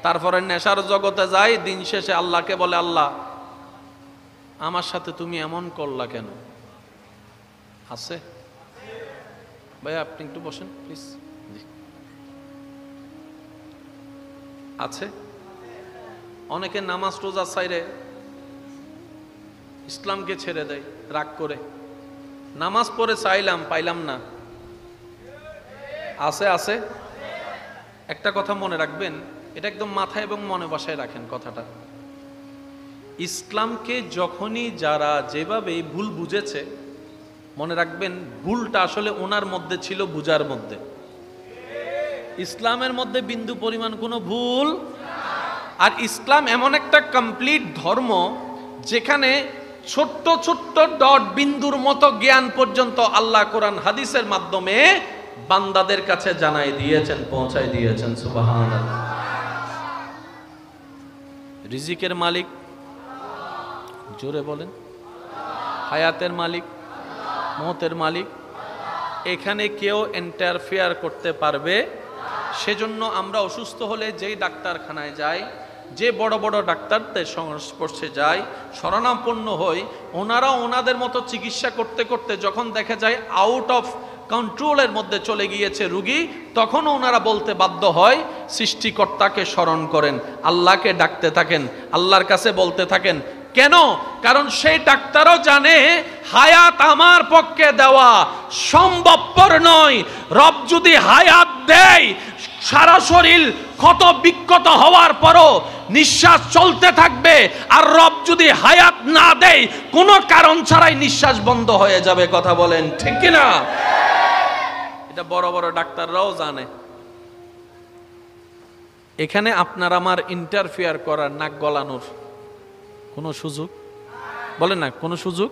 তারপরে নেশার জগতে যায়, দিন শেষে আল্লাহকে বলে, আল্লাহ আমার সাথে তুমি এমন করলা কেন? আছে ভাই? আপনি একটু বসেন প্লিজ। আছে অনেকে নামাজ রোজা ছাইরে ইসলামকে ছেড়ে দেয় রাগ করে। নামাজ পড়ে চাইলাম, পাইলাম না। আছে আছে। একটা কথা মনে রাখবেন, এটা একদম মাথায় এবং মনে বসায় রাখেন কথাটা। ইসলামকে যখনই যারা যেভাবে ভুল বুঝেছে, মনে রাখবেন ভুলটা আসলে ওনার মধ্যে ছিল, বুঝার মধ্যে। ইসলামের মধ্যে বিন্দু পরিমাণ কোনো ভুল। আর ইসলাম এমন একটা কমপ্লিট ধর্ম যেখানে ছোট্ট ছোট্ট ডট বিন্দুর মতো জ্ঞান পর্যন্ত আল্লাহ কোরআন হাদিসের মাধ্যমে বান্দাদের কাছে জানাই দিয়েছেন, পৌঁছাই দিয়েছেন। সুবহানাল্লাহ। রিজিকের মালিক জোরে বলেন, হায়াতের মালিক, মওতের মালিক। এখানে কেউ ইন্টারফেয়ার করতে পারবে? সেজন্য আমরা অসুস্থ হলে যেই ডাক্তারখানায় যাই, যে বড় বড় ডাক্তারদের সংস্পর্শে যায়, শরণাপন্ন হই, ওনারা ওনাদের মতো চিকিৎসা করতে করতে যখন দেখা যায় আউট অফ কন্ট্রোলের মধ্যে চলে গিয়েছে রুগী, তখন ওনারা বলতে বাধ্য হয় সৃষ্টিকর্তাকে স্মরণ করেন, আল্লাহকে ডাকতে থাকেন, আল্লাহর কাছে বলতে থাকেন। কেন? কারণ সেই ডাক্তারও জানে হায়াত আমার পক্ষে দেওয়া সম্ভবপর নয়। রব যদি হায়াত দেয়, সারা শরীর ক্ষত বিক্ষত হওয়ার পরও নিঃশ্বাস চলতে থাকবে, আর রব যদি হায়াত না দেয় কোনো কারণ ছাড়াই নিঃশ্বাস বন্ধ হয়ে যাবে। কথা বলেন ঠিক কিনা? এটা বড় বড় ডাক্তাররাও জানে। এখানে আপনার আমার ইন্টারফেয়ার করার, নাক গলানোর কোনো সুযোগ, বলেন না, কোনো সুযোগ?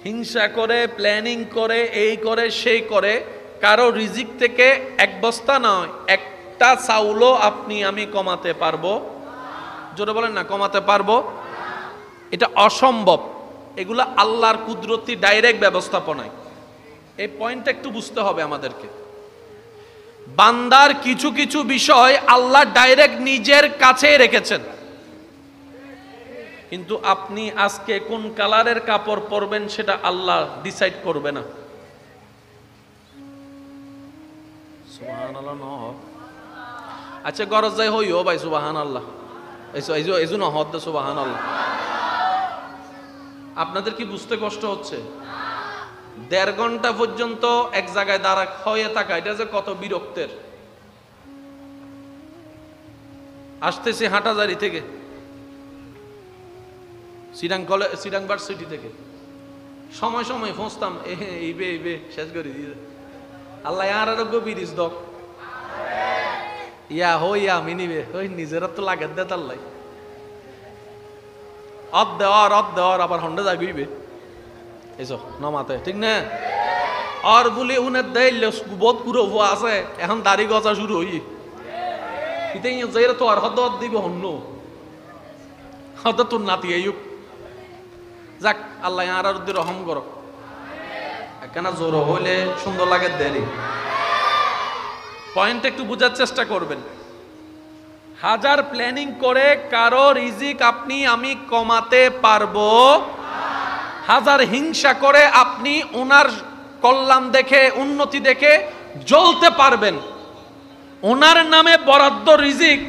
হিংসা করে, প্ল্যানিং করে, এই করে সেই করে, কারো রিজিক থেকে এক বস্তা নয়, একটা চাউলও আপনি আমি কমাতে পারবো? জোরে বলেন না, কমাতে পারবো? এটা অসম্ভব। এগুলা আল্লাহর কুদরতি ডাইরেক্ট ব্যবস্থাপনায়। এই পয়েন্টটা একটু বুঝতে হবে আমাদেরকে। বান্দার কিছু কিছু বিষয় আল্লাহ ডাইরেক্ট নিজের কাছে রেখেছেন, কিন্তু আপনি আজকে কোন কালারের কাপড় পরবেন সেটা আল্লাহ ডিসাইড করবে না। সুবহানাল্লাহ। আচ্ছা গরজ যাই হইও ভাই, সুবহানাল্লাহ, এইজন্য হদ সুবহানাল্লাহ। আপনাদের কি বুঝতে কষ্ট হচ্ছে? 1.5 ঘন্টা পর্যন্ত এক জায়গায় দাঁড়া হয়ে থাকা, এটা যে কত বিরক্তের। আসতেছি হাটাজারি থেকে, সিরাং ভার্সিটি থেকে, সময় সময় পৌঁছতাম এইবে শেষ করে দিয়ে আল্লাহ আর আরোগ্য বিরিজ দক ইয়া হইয়া মিনিবে ওই নিজেরা তো লাগে দে তাল্লাই অদ দেওয়ার আবার হন্ডা যাবিবে এইসব নমাতে, ঠিক না? আর বলে উনের দেইল বোধ কুরো আছে, এখন দাড়ি গজা শুরু হই ইতেই যাইরা তো আর হদ দিবে হন্য হদ তোর নাতি আইয়ুক। যাক, আল্লাহ আর আর রহম করো। কেন জোর হইলে সুন্দর লাগে দেরি। পয়েন্ট একটু বোঝার চেষ্টা করবেন। হাজার প্ল্যানিং করে কারো রিজিক আপনি আমি কমাতে পারবো? হাজার হিংসা করে আপনি ওনার কল্যাণ দেখে, উন্নতি দেখে জ্বলতে পারবেন, ওনার নামে বরাদ্দ রিজিক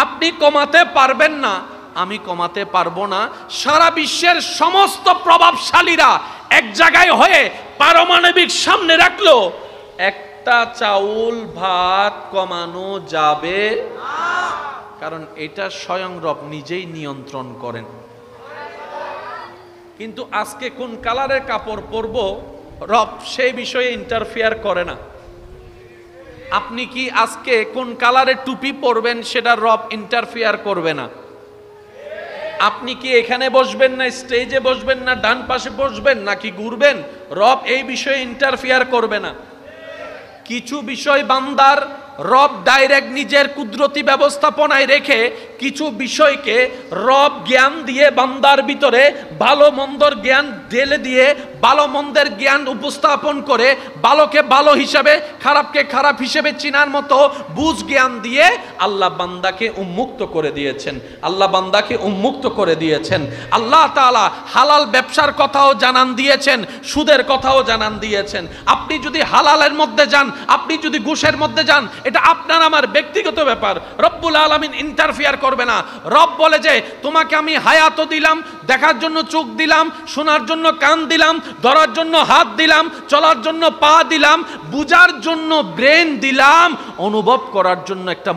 আপনি কমাতে পারবেন না, আমি কমাতে পারবো না। সারা বিশ্বের সমস্ত প্রভাবশালীরা এক জায়গায় হয়ে পারমাণবিক সামনে রাখলো, একটা চাউল ভাত কমানো যাবে, কারণ এটা স্বয়ং রব নিজেই নিয়ন্ত্রণ করেন। কিন্তু আজকে কোন কালারের কাপড় পরবো রব সেই বিষয়ে ইন্টারফেয়ার করে না। আপনি কি আজকে কোন কালারের টুপি পরবেন সেটা রব ইন্টারফেয়ার করবে না। আপনি কি এখানে বসবেন না স্টেজে বসবেন না ডান পাশে বসবেন নাকি ঘুরবেন, রব এই বিষয়ে ইন্টারফেয়ার করবে না। কিছু বিষয় বান্দার রব ডাইরেক্ট নিজের কুদরতি ব্যবস্থাপনায় রেখে, কিছু বিষয়কে রব জ্ঞান দিয়ে বান্দার ভিতরে ভালো মন্দর জ্ঞান ঢেলে দিয়ে, ভালো মন্দের জ্ঞান উপস্থাপন করে, ভালোকে ভালো হিসাবে খারাপকে খারাপ হিসেবে চিনার মতো বুঝ জ্ঞান দিয়ে আল্লাহ বান্দাকে উন্মুক্ত করে দিয়েছেন। আল্লাহ বান্দাকে উন্মুক্ত করে দিয়েছেন। আল্লাহ তাআলা হালাল ব্যবসার কথাও জানান দিয়েছেন, সুদের কথাও জানান দিয়েছেন। আপনি যদি হালালের মধ্যে যান, আপনি যদি ঘুষের মধ্যে যান, এটা আপনার আমার ব্যক্তিগত ব্যাপার, রব্বুল আলামিন ইন্টারফেয়ার করবে না। রব বলে যে তোমাকে আমি হায়াতও দিলাম, দেখার জন্য চোখ দিলাম, শোনার জন্য কান দিলাম, ধরার জন্য হাত দিলাম, চলার জন্য পা দিলাম, বুঝার জন্য ব্রেন দিলাম, অনুভব করার জন্য একটা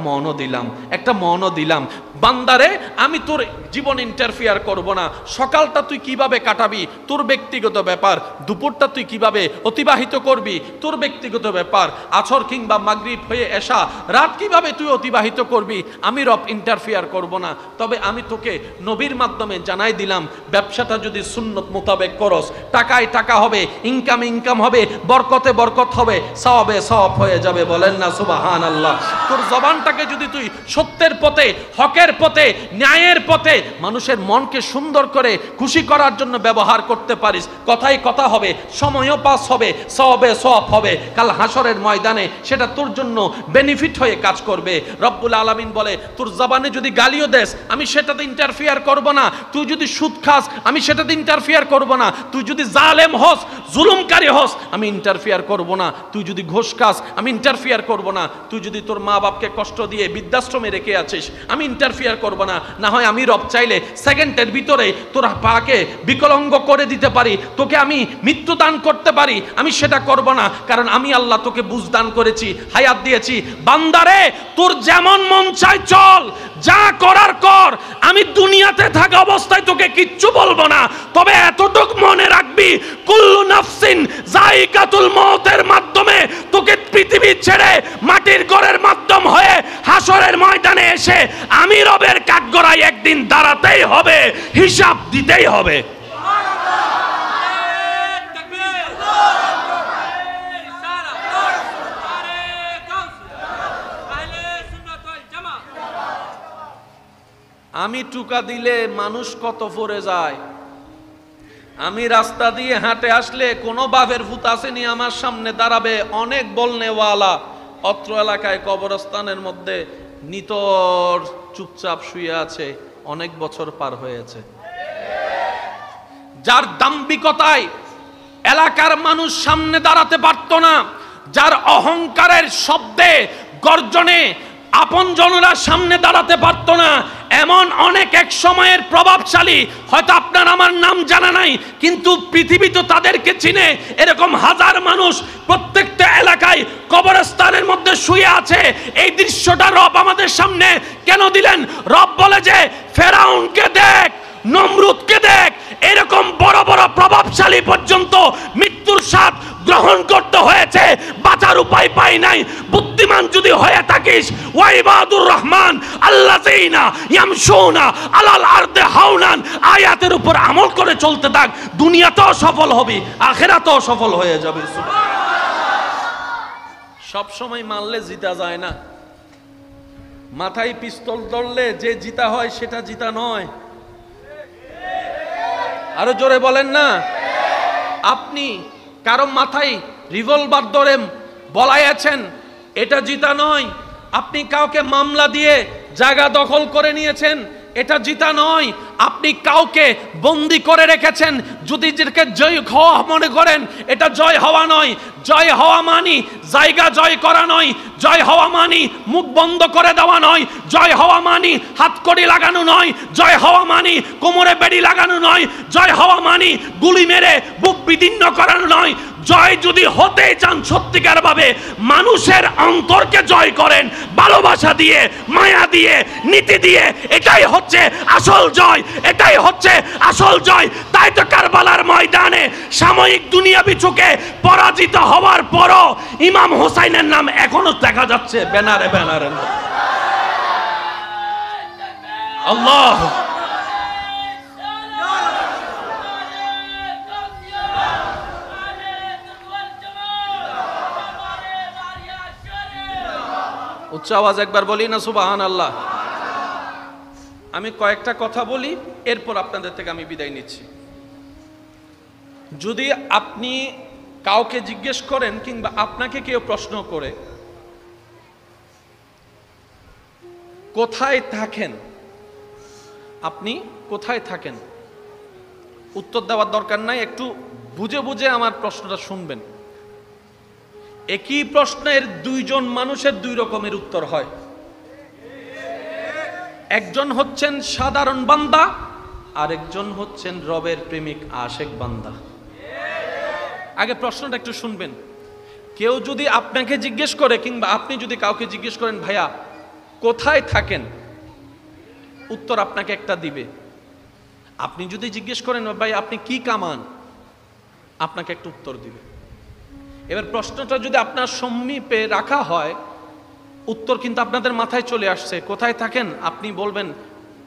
মনও দিলাম। বান্দারে আমি তোর জীবন ইন্টারফেয়ার করব না। সকালটা তুই কিভাবে কাটাবি তোর ব্যক্তিগত ব্যাপার, দুপুরটা তুই কিভাবে অতিবাহিত করবি তোর ব্যক্তিগত ব্যাপার, আসর কিংবা মাগরিব হয়ে এশা রাত কিভাবে তুই অতিবাহিত করবি আমি রব ইন্টারফেয়ার করব না। তবে আমি তোকে নবীর মাধ্যমে জানাই দিলাম, ব্যবসাটা যদি সুন্নত মোতাবেক করস, টাকায় টাকা হবে, ইনকাম হবে, বরকতে বরকত হবে, সওয়াবে সওয়াব হয়ে যাবে। বলেন না সুবহানাল্লাহ। তোর জবানটাকে যদি তুই সত্যের পথে, হকের হকের পথে, ন্যায়ের পথে মানুষের মনকে সুন্দর করে খুশি করার জন্য ব্যবহার করতে পারিস, কথাই কথা হবে, সময়ও পাস হবে, সওয়াবে সওয়াব হবে, কাল হাসরের ময়দানে সেটা তোর জন্য বেনিফিট হয়ে কাজ করবে। রব্বুল আলামিন বলে, তোর জবানে যদি গালিও দেস আমি সেটাতে ইন্টারফিয়ার করব না, তুই যদি সুদ খাস আমি সেটাতে ইন্টারফিয়ার করব না, তুই যদি জালেম হস, জুলুমকারী হস আমি ইন্টারফিয়ার করব না, তুই যদি ঘুষ খাস আমি ইন্টারফিয়ার করব না, তুই যদি তোর মা বাপকে কষ্ট দিয়ে বৃদ্ধাশ্রমে রেখে আছিস আমি ইন্টারফিয়ার করব না। না হয় আমি রব চাইলে সেকেন্ডের ভিতরে তোর পাকে বিকলাঙ্গ করে দিতে পারি, তোকে আমি মৃত্যু দান করতে পারি, আমি সেটা করব না, কারণ আমি আল্লাহ তোকে বুঝ দান করেছি, হায়াত দিয়েছি। বান্দারে তোর যেমন মন চায় চল, যা করার কর, আমি দুনিয়াতে থাকা অবস্থায় তোকে কিচ্ছু বলবো না, তবে এতটুক মনে রাখবি কুল্লু নাফসিন যায়িকাতুল মউতের মাধ্যমে তোকে পৃথিবী ছেড়ে মাটির ঘরের মাধ্যম হয়ে হাসরের ময়দানে এসে আমি রবের কাঠগড়ায় একদিন দাঁড়াতেই হবে, হিসাব দিতেই হবে। আমি টুকা দিলে মানুষ কত পড়ে যায়, আমি রাস্তা দিয়ে হাঁটে আসলে কোনো বাপের ভূত আসেনি আমার সামনে দাঁড়াবে, অনেক বলনেওয়ালা অত্র এলাকায় কবরস্থানের মধ্যে নিতর চুপচাপ শুয়ে আছে, অনেক বছর পার হয়েছে। যার দাম্ভিকতায় এলাকার মানুষ সামনে দাঁড়াতে পারত না, যার অহংকারের শব্দে গর্জনে আপনজনরা সামনে দাঁড়াতে পারত না, এমন অনেক এক সময়ের প্রভাবশালী, হয়তো আপনার আমার নাম জানা নাই কিন্তু পৃথিবী তো তাদেরকে চিনে, এরকম হাজার মানুষ প্রত্যেকটা এলাকায় কবরস্থানের মধ্যে শুয়ে আছে। এই দৃশ্যটা রব আমাদের সামনে কেন দিলেন? রব বলে যে ফেরাউনকে দেখ, নমরুদকে দেখ, এরকম বড় বড় প্রভাবশালী পর্যন্ত মৃত্যুর স্বাদ গ্রহণ করতে হয়েছে, বাঁচার উপায় পাই নাই। বুদ্ধিমান যদি হয়ে থাকিস, ওয়াইবাদুর রহমান আল্লাযীনা ইয়ামশুনা আলাল আরদি হাওনান, আয়াতের উপর আমল করে চলতে থাক, দুনিয়াতেও সফল হবি, আখিরাতেও সফল হয়ে যাবে। সব সময় মারলে জিতা যায় না, মাথায় পিস্তল ধরলে যে জিতা হয় সেটা জিতা নয়। আরো জোরে বলেন না। আপনি কারো মাথায় রিভলভার ধরে বলাইয়াছেন, এটা জিতা নয়। আপনি কাউকে মামলা দিয়ে জায়গা দখল করে নিয়েছেন, এটা জিতা নয়। আপনি কাউকে বন্দি করে রেখেছেন, যদি যেটাকে জয় হওয়া মনে করেন, এটা জয় হওয়া নয়। জয় হওয়া মানি জায়গা জয় করা নয়, জয় হওয়া মানি মুখ বন্ধ করে দেওয়া নয়, জয় হওয়া মানি হাতকড়ি লাগানো নয়, জয় হওয়া মানি কোমরে বেড়ি লাগানো নয়, জয় হওয়া মানি গুলি মেরে বুক বিদীর্ণ করানো নয়। জয় যদি হতে চান সত্যিকার ভাবে, মানুষের অন্তরকে জয় করেন ভালোবাসা দিয়ে, মায়া দিয়ে, নীতি দিয়ে, এটাই হচ্ছে আসল জয়, এটাই হচ্ছে আসল জয়। তাই তো কারবালার ময়দানে সাময়িক দুনিয়াবি চোখে পরাজিত হওয়ার পরও ইমাম হোসাইনের নাম এখনো দেখা যাচ্ছে ব্যানারে ব্যানারে। আল্লাহ উচ্চ আওয়াজ একবার বলি না সুবহানাল্লাহ। আমি কয়েকটা কথা বলি, এরপর আপনাদের থেকে আমি বিদায় নিচ্ছি। যদি আপনি কাউকে জিজ্ঞেস করেন কিংবা আপনাকে কেউ প্রশ্ন করে কোথায় থাকেন, আপনি কোথায় থাকেন, উত্তর দেওয়ার দরকার নাই, একটু বুঝে বুঝে আমার প্রশ্নটা শুনবেন। একই প্রশ্নের দুইজন মানুষের দুই রকমের উত্তর হয়। একজন হচ্ছেন সাধারণ বান্দা, আর একজন হচ্ছেন রবের প্রেমিক আশেক বান্দা। আগে প্রশ্নটা একটু শুনবেন। কেউ যদি আপনাকে জিজ্ঞেস করে কিংবা আপনি যদি কাউকে জিজ্ঞেস করেন ভাইয়া কোথায় থাকেন, উত্তর আপনাকে একটা দিবে। আপনি যদি জিজ্ঞেস করেন ভাই আপনি কি কামান, আপনাকে একটা উত্তর দিবে। এবার প্রশ্নটা যদি আপনার সমীপে রাখা হয়, উত্তর কিন্তু আপনাদের মাথায় চলে আসছে। কোথায় থাকেন? আপনি বলবেন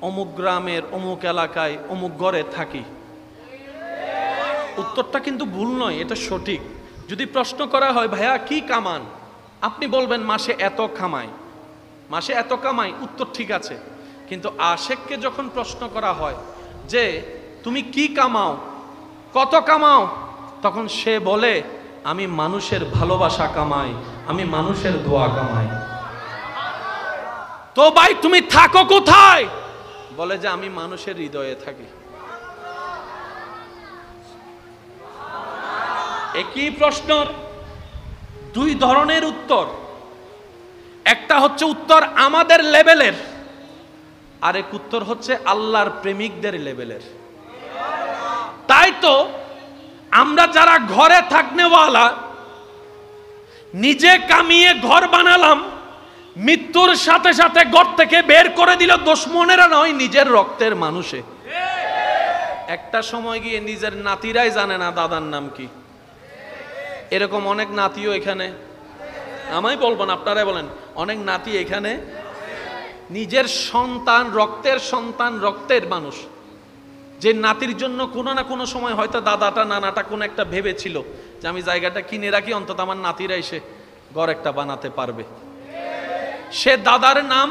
অমুক গ্রামের অমুক এলাকায় অমুক ঘরে থাকি। উত্তরটা কিন্তু ভুল নয়, এটা সঠিক। যদি প্রশ্ন করা হয় ভাইয়া কি কামান, আপনি বলবেন মাসে এত কামাই, মাসে এত কামাই, উত্তর ঠিক আছে। কিন্তু আশেককে যখন প্রশ্ন করা হয় যে তুমি কি কামাও, কত কামাও, তখন সে বলে আমি মানুষের ভালোবাসা কামাই, আমি মানুষের দোয়া কামাই। তো ভাই তুমি থাকো কোথায়? বলে যে আমি মানুষের হৃদয়ে থাকি। একই প্রশ্নের দুই ধরনের উত্তর। একটা হচ্ছে উত্তর আমাদের লেভেলের, আরেক উত্তর হচ্ছে আল্লাহর প্রেমিকদের লেভেলের। তাই তো আমরা যারা ঘরে থাকনেওয়ালা, নিজে কামিয়ে ঘর বানালাম, মৃত্যুর সাথে সাথে ঘর থেকে বের করে দিল দুশমনেরা নয়, নিজের রক্তের মানুষে। একটা সময় গিয়ে নিজের নাতিরাই জানে না দাদার নাম কি। এরকম অনেক নাতিও এখানে, আমায় বলবো না আপনারাই বলেন, অনেক নাতি এখানে নিজের সন্তান, রক্তের সন্তান, রক্তের মানুষ, যে নাতির জন্য কোনো না কোনো সময় হয়তো দাদাটা নানাটা কোনো একটা ভেবেছিল যে আমি জায়গাটা কিনে রাখি, অন্তত আমার নাতিরা এসে ঘর একটা বানাতে পারবে। সে দাদার নাম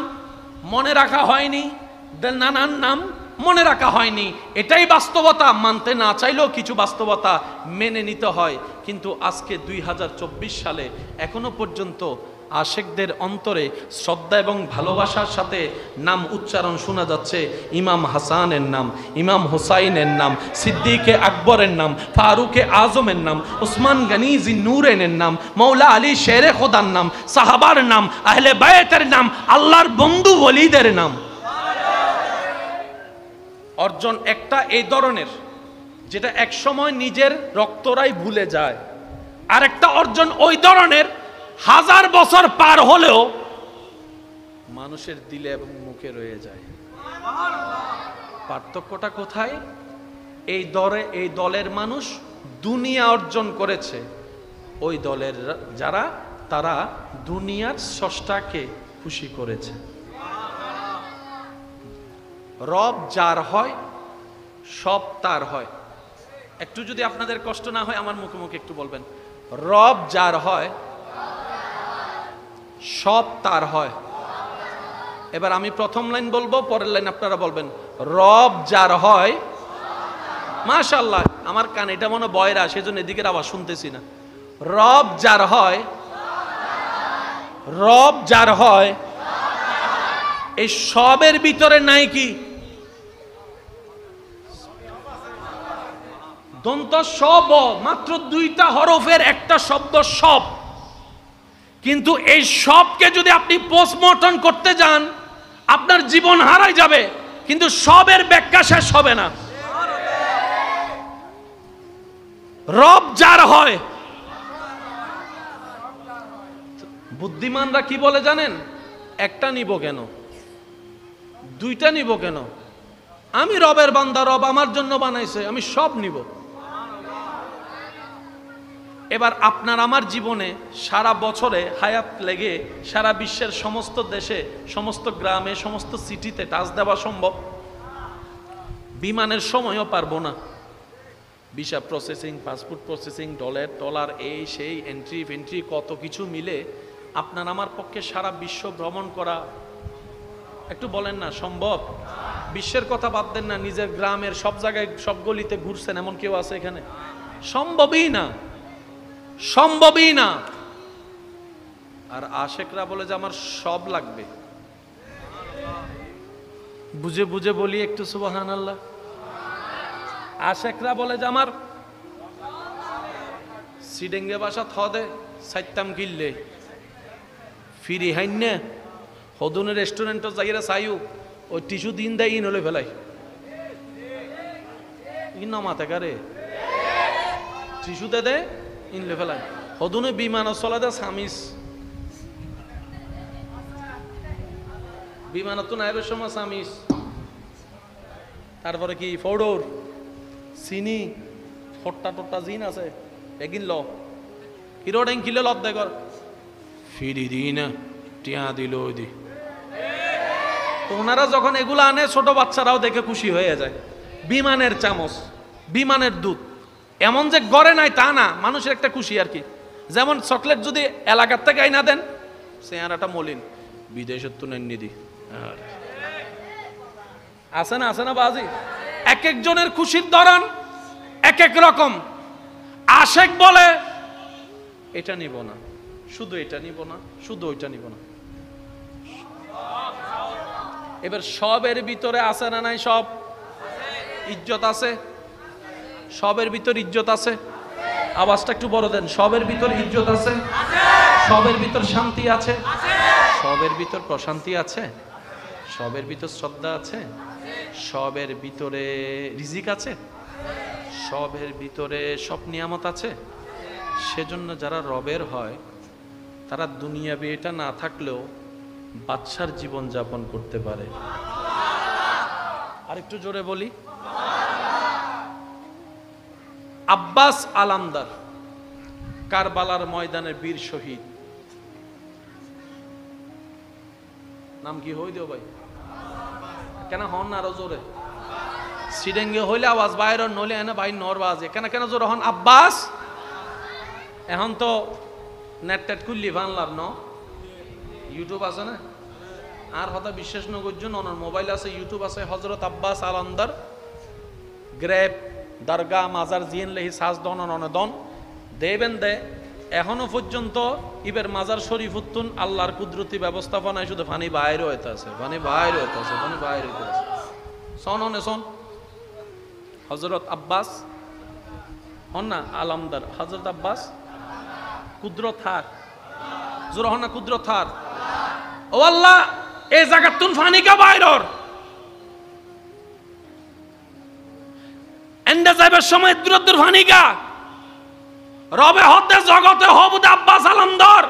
মনে রাখা হয়নি, নানার নাম মনে রাখা হয়নি। এটাই বাস্তবতা, মানতে না চাইলেও কিছু বাস্তবতা মেনে নিতে হয়। কিন্তু আজকে 2024 সালে এখনো পর্যন্ত আশেকদের অন্তরে শ্রদ্ধা এবং ভালোবাসার সাথে নাম উচ্চারণ শোনা যাচ্ছে। ইমাম হাসানের নাম, ইমাম হুসাইনের নাম, সিদ্দিকে আকবরের নাম, ফারুকে আজমের নাম, উসমান গনি জিন্নুরেনের নাম, মৌলা আলী শেরে খোদার নাম, সাহাবার নাম, আহলে বায়তের নাম, আল্লাহর বন্ধু ওলিদের নাম। অর্জন একটা এই ধরনের, যেটা এক সময় নিজের রক্তরাই ভুলে যায়। আর একটা অর্জন ওই ধরনের, হাজার বছর পার হলেও মানুষের দিলে এবং মুখে রয়ে যায়। পার্থক্যটা কোথায়? এই দলের মানুষ দুনিয়া অর্জন করেছে, ওই দলের যারা, তারা দুনিয়ার স্রষ্টাকে খুশি করেছে। রব যার হয় সব তার হয়। একটু যদি আপনাদের কষ্ট না হয় আমার মুখে মুখে একটু বলবেন, রব যার হয় সব তার হয়। এবার আমি প্রথম লাইন বলবো, পরের লাইন আপনারা বলবেন। রব যার হয়, মাশাআল্লাহ আমার কান এটা মনে বয়রা, সেজন্য এদিকের আওয়াজ শুনতেছি না। রব যার হয়, রব যার হয়, এই সবের ভিতরে নাই কি দন্ত সব, মাত্র দুইটা হরফের একটা শব্দ সব। কিন্তু এই সবকে যদি আপনি পোস্টমর্টম করতে যান আপনার জীবন হারাই যাবে, কিন্তু সবের ব্যাখ্যা শেষ হবে না। রব যার হয়, বুদ্ধিমানরা কি বলে জানেন? একটা নিব কেন, দুইটা নিব কেন? আমি রবের বান্দা, রব আমার জন্য বানাইছে, আমি সব নিব। এবার আপনার আমার জীবনে সারা বছরে হায়াত লেগে সারা বিশ্বের সমস্ত দেশে, সমস্ত গ্রামে, সমস্ত সিটিতে টাচ দেওয়া সম্ভব? বিমানের সময়ও পারবো না। Visa processing, passport processing, dollar এই সেই, এন্ট্রি ফেন্ট্রি, কত কিছু মিলে আপনার আমার পক্ষে সারা বিশ্ব ভ্রমণ করা, একটু বলেন না সম্ভব? বিশ্বের কথা বাদ দেন না, নিজের গ্রামের সব জায়গায় সব গলিতে ঘুরছেন এমন কেউ আছে এখানে? সম্ভবই না, সম্ভবই না। আর আশেকরা বলে যে আমার সব লাগবে। বুঝে বুঝে বলি একটু সুবহানাল্লাহ। আশেকরা বলে যে আমার সিডেঙ্গে বাসা থদে সাইতাম কিনলে ফিরি হাইন্যা হদুনের রেস্টুরেন্ট যাইরা চাইও ওই টিস্যু দিন দেয় ইন হলে ফেলাই ইন মাথা কারে টিস্যু দে ইনলে ফেলাই হদুনে বিমান চলা দে সামিস বিমানত নাইবের সময় সামিস, তারপরে কি ফৌডোর চিনি ফট্টা টট্টা জিন আছে এগিন ল হিরো ডেং কিলে লত দেখর ফিরি দি না টিয়া দিল ওই দি। তো ওনারা যখন এগুলো আনে ছোট বাচ্চারাও দেখে খুশি হয়ে যায়। বিমানের চামচ, বিমানের দুধ, এমন যে গড়ে নাই তা না, মানুষের একটা খুশি আর কি। যেমন চকলেট যদি এলাকার থেকে আইনা দেন চেহারাটা মলিন, বিদেশের তো নেননি দি আছে না বাজি? এক একজনের খুশির ধরন এক এক রকম। আশেক বলে এটা নিব না, শুধু এটা নিব না, শুধু ওইটা নিব না। এবার সবের ভিতরে আছে না নাই? সব ইজ্জত আছে, সবের ভিতর ইজ্জত আছে। আওয়াজটা একটু বড় দেন। সবের ভিতর ইজ্জত আছে, সবের ভিতর শান্তি আছে, সবের ভিতর প্রশান্তি আছে, সবের ভিতর শ্রদ্ধা আছে, সবের ভিতরে রিজিক আছে, সবের ভিতরে সব নিয়ামত আছে। সেজন্য যারা রবের হয় তারা দুনিয়াবি এটা না থাকলেও বাদশার জীবন যাপন করতে পারে। আর একটু জোরে বলি, আব্বাস আলামদার কারবালার ময়দানের বীর শহীদ। নাম কি হই দেও ভাই? কেন হন না আরো জোরে? সিডেঙ্গে হইলে আওয়াজ বাইর, নইলে এনে ভাই নর বাজে। কেন জোরে হন? আব্বাস। এখন তো নেট টেট খুললি ভানলাম ন, ইউটিউব আছে না? আর হতা বিশ্বাস নগর্জন অনার মোবাইল আছে, ইউটিউব আছে। হজরত আব্বাস আলামদার গ্রেপ দরগা মাজার জিয়েন লেহি সাজ দন অনদন দেবেন দে। এখনো পর্যন্ত ইবের মাজার শরীফ উত্তুন আল্লাহর কুদরতি ব্যবস্থাপনায় শুধু ফানি বাইরে হইতে আছে, ফানি বাইরে হইতে আছে, ফানি বাইরে হইতে আছে। শোন অনে শোন, হজরত আব্বাস হন না আলামদার, হজরত আব্বাস কুদরত হার জোর হন না, কুদরত হার। ও আল্লাহ, এই জায়গার তুন ফানি কা বাইরর এন্ডা যাইবার সময় দূর ফানি কা রবে হতে জগতে হবুদ আব্বাস আলামদার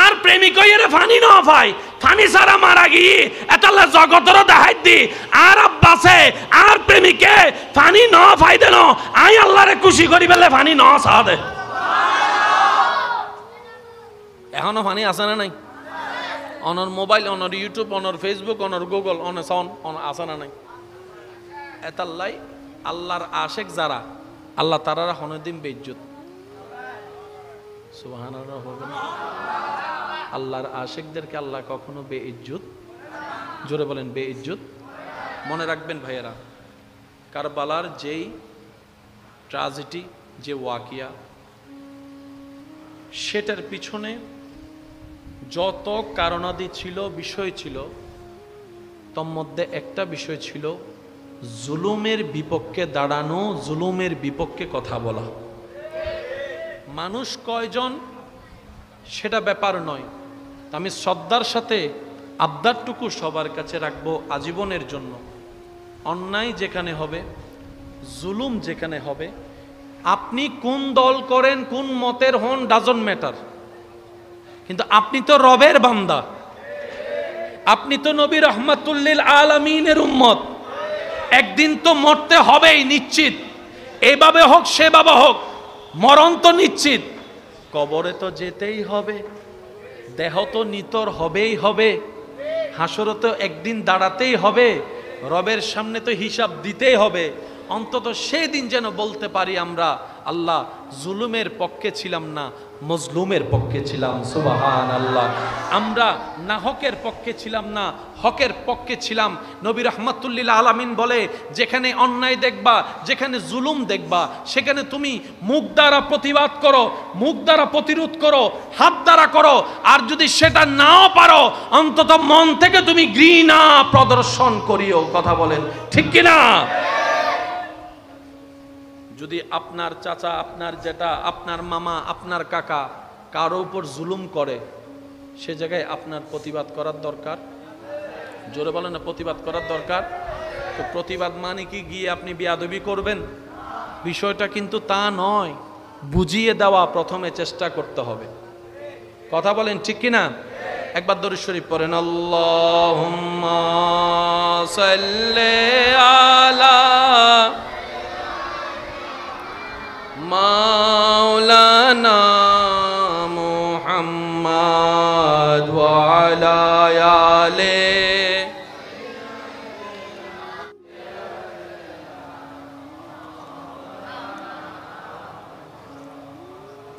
আর প্রেমিক হইরে ফানি না পাই, ফানি সারা মারা গিয়ে এতালে জগতেরও দেখাই দি আর আব্বাসে আর প্রেমিকে ফানি না পাই দেন। আই আল্লাহরে খুশি করি বেলে ফানি না সাদে। এখনো ফানি আছে না নাই? অনর মোবাইল, অনর ইউটিউব, অনর ফেসবুক, অনর গুগল, অনে সন আছে না নাই? এতাল্লাই আল্লাহর আশেক যারা, আল্লাহ তারারা হনদিন বেইজ্জত। সুবহানাল্লাহ হবে না? আল্লাহর আশেকদেরকে আল্লাহ কখনো বেইজ্জত, জোরে বলেন বেইজ্জত। মনে রাখবেন ভাইয়েরা, কারবালার যেই ট্র্যাজেডি, যে ওয়াকিয়া, সেটার পিছনে যত কারণাদি ছিল, বিষয় ছিল, তোর মধ্যে একটা বিষয় ছিল জুলুমের বিপক্ষে দাঁড়ানো, জুলুমের বিপক্ষে কথা বলা। মানুষ কয়জন সেটা ব্যাপার নয়, আমি শ্রদ্ধার সাথে আবদারটুকু সবার কাছে রাখবো আজীবনের জন্য। অন্যায় যেখানে হবে, জুলুম যেখানে হবে, আপনি কোন দল করেন, কোন মতের হন, ডাজন্ট ম্যাটার, কিন্তু আপনি তো রবের বান্দা, আপনি তো নবী রহমাতুল্লিল আলামিনের উম্মত। একদিন তো মরতে হবেই নিশ্চিত, এভাবে হোক সেভাবে হোক, মরণ তো নিশ্চিত। কবরে তো যেতেই হবে, দেহ তো নিতর হবেই হবে, হাসরে তো একদিন দাঁড়াতেই হবে, রবের সামনে তো হিসাব দিতেই হবে। অন্তত সেই দিন যেন বলতে পারি আমরা, আল্লাহ জুলুমের পক্ষে ছিলাম না, মজলুমের পক্ষে ছিলাম। সুবহানাল্লাহ। আমরা না হকের পক্ষে ছিলাম না, হকের পক্ষে ছিলাম। নবী রহমাতুল্লিল আলামিন বলে, যেখানে অন্যায় দেখবা, যেখানে জুলুম দেখবা, সেখানে তুমি মুখ দ্বারা প্রতিবাদ করো, মুখ দ্বারা প্রতিরোধ করো, হাত দ্বারা করো। আর যদি সেটা নাও পারো, অন্তত মন থেকে তুমি ঘৃণা প্রদর্শন করিও। কথা বলেন ঠিক কিনা? যদি আপনার চাচা, আপনার জেঠা, আপনার মামা, আপনার কাকা কারো উপর জুলুম করে, সে জায়গায় আপনার প্রতিবাদ করার দরকার। জোরে বলেন না, প্রতিবাদ করার দরকার। তো প্রতিবাদ মানে কি গিয়ে আপনি বেয়াদবি করবেন? বিষয়টা কিন্তু তা নয়, বুঝিয়ে দেওয়া প্রথমে চেষ্টা করতে হবে। কথা বলেন ঠিক কিনা? একবার দরুদ শরীফ পড়েন, আল্লাহুম্মা সাল্লি আলা মাওলানা মুহাম্মদ ওয়া আলা আলি।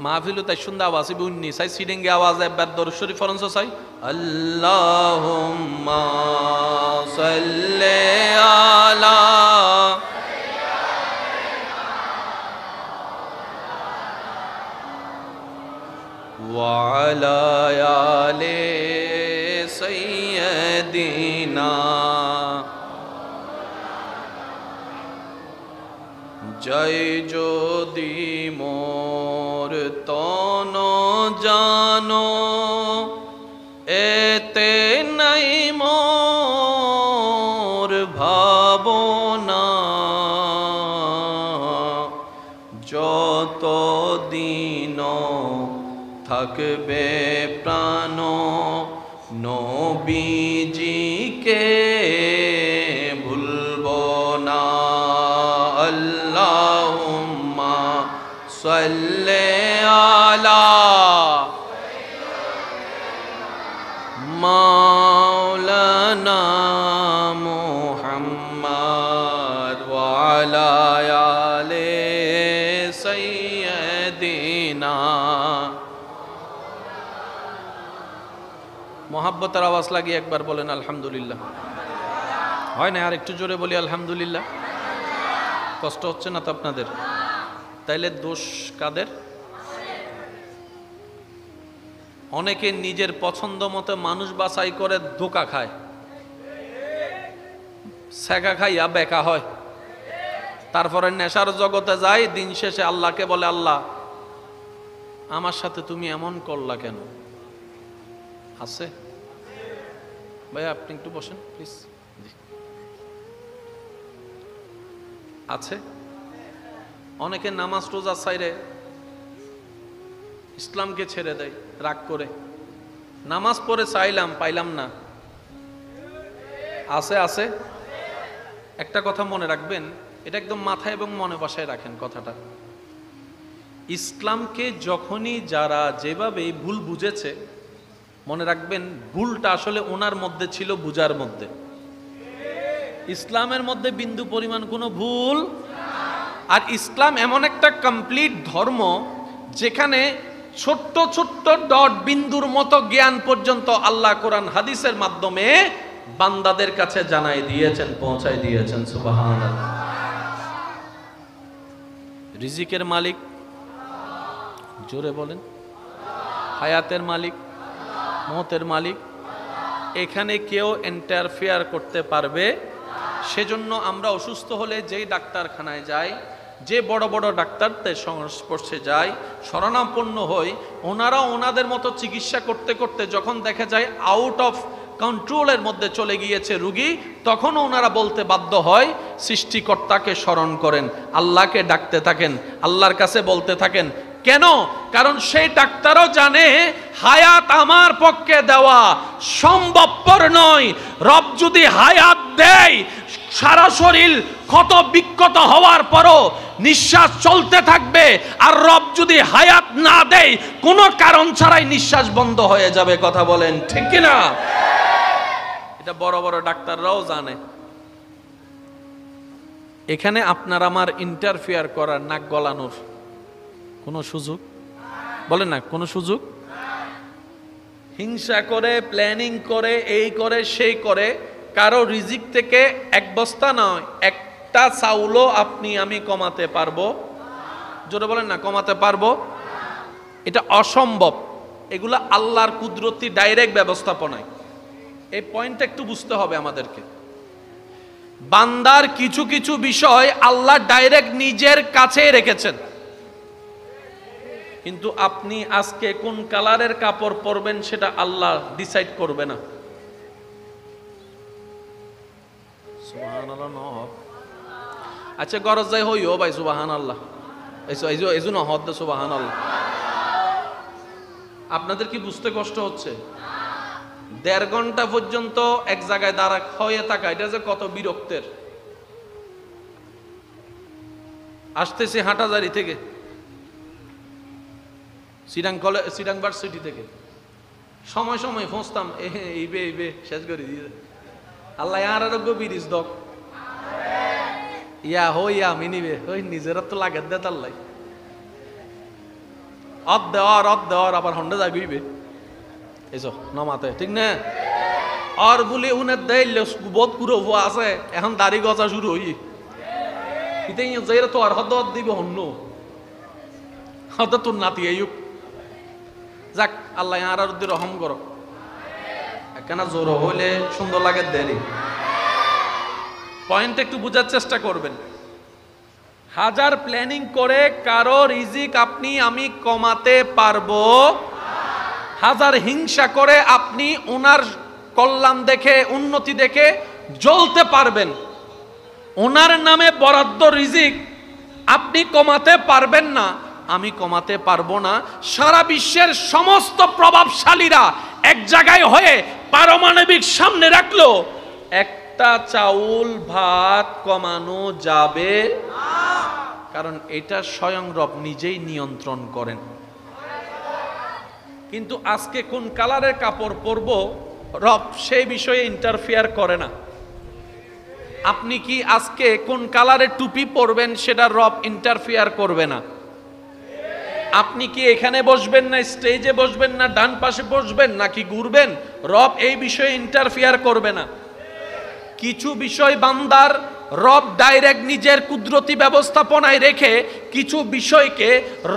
মাহফিলু তাই সুন্দর আওয়াজ বুননি সাই সিডিংয়ে আওয়াজ একবার দরুদ শরীফ ফরনস চাই, আল্লাহুম্মা সাল্লি আলা জয় যদি মোর তন জানো, এতে নাই মোর ভাবনা, যত দিন থাকবে প্রাণ নবীজিকে ভুলব না। আল্লাহুম্মা সাল্লি আলা মাওলানা মুহাম্মদ ওয়া আলা আলি সাইয়্যিদিনা। মোহাব্বতের আওয়াজ লাগিয়ে একবার বলেন আলহামদুলিল্লাহ। হয় না? আর একটু জোরে বলি আলহামদুলিল্লাহ। কষ্ট হচ্ছে না তো আপনাদের? তাইলে দোষ কাদের? অনেকে নিজের পছন্দ মতো মানুষ বাছাই করে ধোঁকা খায়, সেকা খাইয়া বেকা হয়, তারপরে নেশার জগতে যায়, দিন শেষে আল্লাহকে বলে, আল্লাহ আমার সাথে তুমি এমন করলা কেন? আছে ভাই? আপনি একটু বসেন প্লিজ। আছে অনেকে নামাজ রোজা ছাইরে ইসলামকে ছেড়ে দেয় রাগ করে। নামাজ পড়ে চাইলাম, পাইলাম না। আছে আছে। একটা কথা মনে রাখবেন, এটা একদম মাথায় এবং মনে বসায় রাখেন কথাটা। ইসলামকে যখনই যারা যেভাবে ভুল বুঝেছে, মনে রাখবেন ভুলটা আসলে ওনার মধ্যে ছিল, বুঝার মধ্যে। ইসলামের মধ্যে বিন্দু পরিমাণ কোনো ভুল। আর ইসলাম এমন একটা কমপ্লিট ধর্ম যেখানে ছোট্ট ছোট্ট ডট বিন্দুর মতো জ্ঞান পর্যন্ত আল্লাহ কোরআন হাদিসের মাধ্যমে বান্দাদের কাছে জানাই দিয়েছেন, পৌঁছাই দিয়েছেন। সুবহানাল্লাহ। রিজিকের মালিক জোরে বলেন, হায়াতের মালিক, মওতের মালিক, এখানে কেউ ইন্টারফেয়ার করতে পারবে? সেজন্য আমরা অসুস্থ হলে যেই ডাক্তারখানায় যাই, যে বড় বড় ডাক্তারদের সংস্পর্শে যাই, শরণাপন্ন হই, ওনারা ওনাদের মতো চিকিৎসা করতে করতে যখন দেখা যায় আউট অফ কন্ট্রোলের মধ্যে চলে গিয়েছে রুগী, তখন ওনারা বলতে বাধ্য হয় সৃষ্টিকর্তাকে স্মরণ করেন, আল্লাহকে ডাকতে থাকেন, আল্লাহর কাছে বলতে থাকেন। কেন? কারণ সেই ডাক্তারও জানে হায়াত আমার পক্ষে দেওয়া সম্ভবপর নয়। রব যদি হায়াত দেয়, সারা শরীর ক্ষত বিক্ষত হওয়ার পরও নিঃশ্বাস চলতে থাকবে। আর রব যদি হায়াত না দেয়, কোনো কারণ ছাড়াই নিঃশ্বাস বন্ধ হয়ে যাবে। কথা বলেন ঠিক কিনা? এটা বড় বড় ডাক্তাররাও জানে। এখানে আপনার আমার ইন্টারফেয়ার করার, নাক গলানোর কোনো সুযোগ, বলেন না, কোনো সুযোগ? হিংসা করে, প্ল্যানিং করে, এই করে সেই করে কারো রিজিক থেকে এক বস্তা নয়, একটা চাউলও আপনি আমি কমাতে পারবো? জোরে বলেন না, কমাতে পারবো? এটা অসম্ভব। এগুলা আল্লাহর কুদরতি ডাইরেক্ট ব্যবস্থাপনায়। এই পয়েন্টটা একটু বুঝতে হবে আমাদেরকে। বান্দার কিছু কিছু বিষয় আল্লাহ ডাইরেক্ট নিজের কাছে রেখেছেন, কিন্তু আপনি আজকে কোন কালারের কাপড় পরবেন সেটা আল্লাহ ডিসাইড করবে না। সুবহানাল্লাহ। আচ্ছা গরজ যাই হইও ভাই, সুবহানাল্লাহ। এই জন্য হদ সুবহানাল্লাহ। আপনাদের কি বুঝতে কষ্ট হচ্ছে? 1.5 ঘন্টা পর্যন্ত এক জায়গায় দাঁড়া হয়ে থাকা, এটা যে কত বিরক্তের। আসতেছি হাটাজারি থেকে, সিরাং ভার্সিটি থেকে, সময় সময় পৌঁছতাম এইবে শেষ করে দিয়ে আল্লাহ আর আরোগ্য বিরিজ দক ইয়া হইয়া মিনিবে ওই নিজেরা তো লাগে দে তাল্লাই অদ দেওয়ার আবার হন্ডা যাবিবে এইসব নমাতে, ঠিক না? আর বলে উনের দেইলে বোধ কুড়ো হওয়া আছে, এখন দাড়ি গজা শুরু হই ইতেই যাইরা তো আর হদ দিবে হন্য হদ তোর নাতি আইয়ুক। যাক আল্লাহ আর আর রহম করো, কেন জোর হইলে সুন্দর লাগে দেরি। পয়েন্ট একটু বোঝার চেষ্টা করবেন। হাজার প্ল্যানিং করে কারো রিজিক আপনি আমি কমাতে পারবো, হাজার হিংসা করে আপনি ওনার কল্যাণ দেখে উন্নতি দেখে জ্বলতে পারবেন, ওনার নামে বরাদ্দ রিজিক আপনি কমাতে পারবেন না, আমি কমাতে পারবো না। সারা বিশ্বের সমস্ত প্রভাবশালীরা এক জায়গায় হয়ে পারমাণবিক সামনে রাখলো, একটা চাউল ভাত কমানো যাবে, কারণ এটা স্বয়ং রব নিজেই নিয়ন্ত্রণ করেন। কিন্তু আজকে কোন কালারের কাপড় পরবো রব সেই বিষয়ে ইন্টারফেয়ার করে না। আপনি কি আজকে কোন কালারের টুপি পরবেন সেটা রব ইন্টারফেয়ার করবে না। আপনি কি এখানে বসবেন না স্টেজে বসবেন না ডান পাশে বসবেন নাকি ঘুরবেন, রব এই বিষয়ে ইন্টারফেয়ার করবে না। কিছু বিষয় বান্দার রব ডাইরেক্ট নিজের কুদরতি ব্যবস্থাপনায় রেখে কিছু বিষয়কে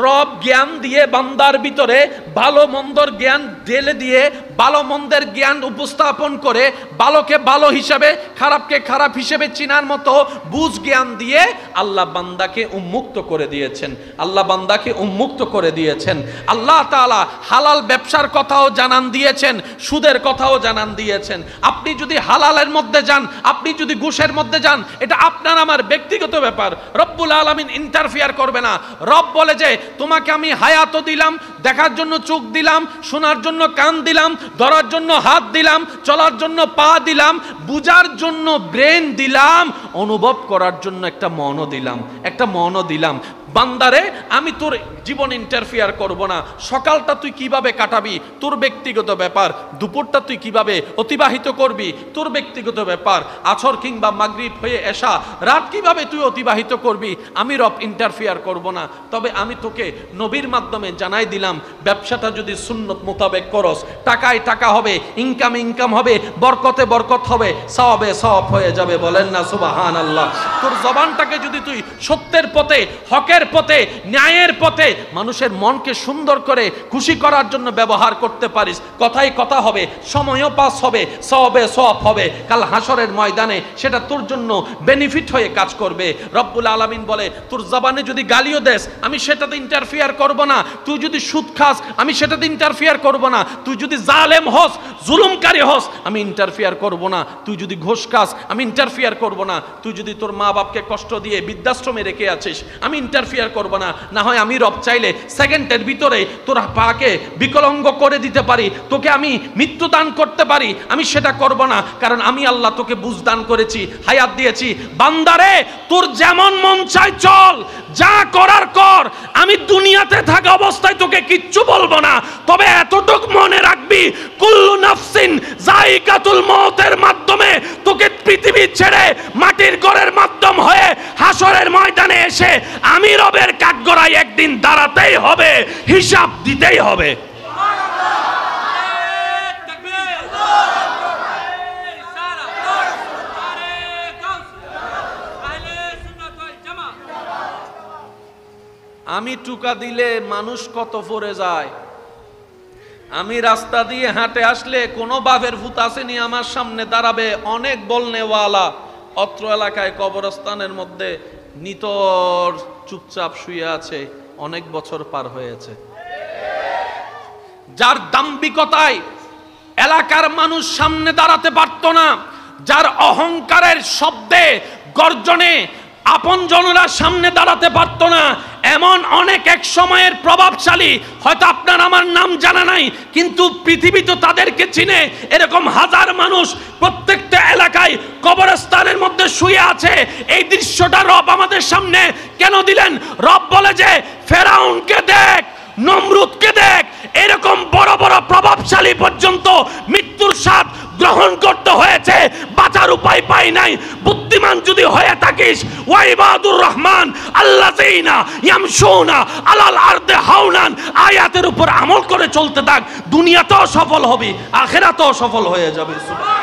রব জ্ঞান দিয়ে বান্দার ভিতরে ভালো মন্দর জ্ঞান ঢেলে দিয়ে ভালো মন্দের জ্ঞান উপস্থাপন করে ভালোকে ভালো হিসাবে খারাপকে খারাপ হিসেবে চিনার মতো বুঝ জ্ঞান দিয়ে আল্লাহ বান্দাকে উন্মুক্ত করে দিয়েছেন, আল্লাহ বান্দাকে উন্মুক্ত করে দিয়েছেন। আল্লাহ তাআলা হালাল ব্যবসার কথাও জানান দিয়েছেন, সুদের কথাও জানান দিয়েছেন। আপনি যদি হালালের মধ্যে যান, আপনি যদি ঘুষের মধ্যে যান, এটা আপনার আমার ব্যক্তিগত ব্যাপার, রব্বুল আলামিন ইন্টারফেয়ার করবে না। রব বলে যে তোমাকে আমি হায়াতও দিলাম, দেখার জন্য চোখ দিলাম, শোনার জন্য কান দিলাম, ধরার জন্য হাত দিলাম, চলার জন্য পা দিলাম, বুঝার জন্য ব্রেন দিলাম, অনুভব করার জন্য একটা মনও দিলাম, একটা মনও দিলাম। বান্দারে আমি তোর জীবন ইন্টারফেয়ার করব না। সকালটা তুই কিভাবে কাটাবি তোর ব্যক্তিগত ব্যাপার, দুপুরটা তুই কিভাবে অতিবাহিত করবি তোর ব্যক্তিগত ব্যাপার, আসর কিংবা মাগরিব হয়ে এশা রাত কিভাবে তুই অতিবাহিত করবি আমি রব ইন্টারফেয়ার করব না। তবে আমি তোকে নবীর মাধ্যমে জানাই দিলাম, ব্যবসাটা যদি সুন্নত মোতাবেক করস, টাকায় টাকা হবে, ইনকামে ইনকাম হবে, বরকতে বরকত হবে, সওয়াবে সওয়াব হয়ে যাবে। বলেন না সুবহানাল্লাহ। তোর জবানটাকে যদি তুই সত্যের পথে, হকের পথে, ন্যায়ের পথে, মানুষের মনকে সুন্দর করে খুশি করার জন্য ব্যবহার করতে পারিস, কথাই কথা হবে, সময়ও পাস হবে, সওয়াবে সওয়াব হবে, কাল হাসরের ময়দানে সেটা তোর জন্য বেনিফিট হয়ে কাজ করবে। রব্বুল আলামিন বলে তোর জবানে যদি গালিও দেস আমি সেটাতে ইন্টারফেয়ার করব না, তুই যদি সুদ খাস আমি সেটাতে ইন্টারফেয়ার করব না, তুই যদি জালেম হস জুলুমকারী হস আমি ইন্টারফেয়ার করব না, তুই যদি ঘুষ খাস আমি ইন্টারফেয়ার করব না, তুই যদি তোর মা বাপকে কষ্ট দিয়ে বৃদ্ধাশ্রমে রেখে আছিস আমি ইন্টারফেয়ার করব না। না হয় আমি রব চাইলে সেকেন্ডের ভিতরে তোর পাকে বিকলাঙ্গ করে দিতে পারি, তোকে আমি মৃত্যু দান করতে পারি, আমি সেটা করব না, কারণ আমি আল্লাহ তোকে বুঝ দান করেছি, হায়াত দিয়েছি। বান্দারে তোর যেমন মন চায় চল, যা করার কর, আমি দুনিয়াতে থাকা অবস্থায় তোকে কিচ্ছু বলবো না। তবে এতটুকু মনে রাখবি কুল্লু নাফসিন যায়িকাতুল মউতের মাধ্যমে তোকে পৃথিবী ছেড়ে মাটির ঘরের মাধ্যম হয়ে হাসরের ময়দানে এসে আমি রবের কাঠগড়ায় একদিন দাঁড়াতেই হবে, হিসাব দিতেই হবে। আমি টুকা দিলে মানুষ কত পড়ে যায়, আমি রাস্তা দিয়ে হাঁটে আসলে কোনো বাপের ভূত আসেনি আমার সামনে দাঁড়াবে, অনেক বলনেওয়ালা অত্র এলাকায় কবরস্থানের মধ্যে নিতর চুপচাপ শুয়ে আছে, অনেক বছর পার হয়েছে। যার দাম্ভিকতায় এলাকার মানুষ সামনে দাঁড়াতে পারত না, যার অহংকারের শব্দে গর্জনে আপনজনরা সামনে দাঁড়াতে পারতো না, এমন অনেক এক সময়ের প্রভাবশালী, হয়তো আপনার আমার নাম জানা নাই কিন্তু পৃথিবী তো তাদেরকে চিনে, এরকম হাজার মানুষ প্রত্যেকটা এলাকায় কবরস্থানের মধ্যে শুয়ে আছে। এই দৃশ্যটা রব আমাদের সামনে কেন দিলেন? রব বলে যে ফেরাউনকে দেখ, নমরুদকে দেখ, এরকম বড় বড় প্রভাবশালী পর্যন্ত মৃত্যুর স্বাদ গ্রহণ করতে হয়েছে, বাঁচার উপায় পাই নাই। বুদ্ধিমান যদি হয়ে থাকিস, ওয়াইবাদুর রহমান আল্লাযীনা ইয়ামশুনা আলাল আরদি হাওনান, আয়াতের উপর আমল করে চলতে থাক, দুনিয়াতেও সফল হবি, আখিরাতেও সফল হয়ে যাবে। সুবহানাল্লাহ।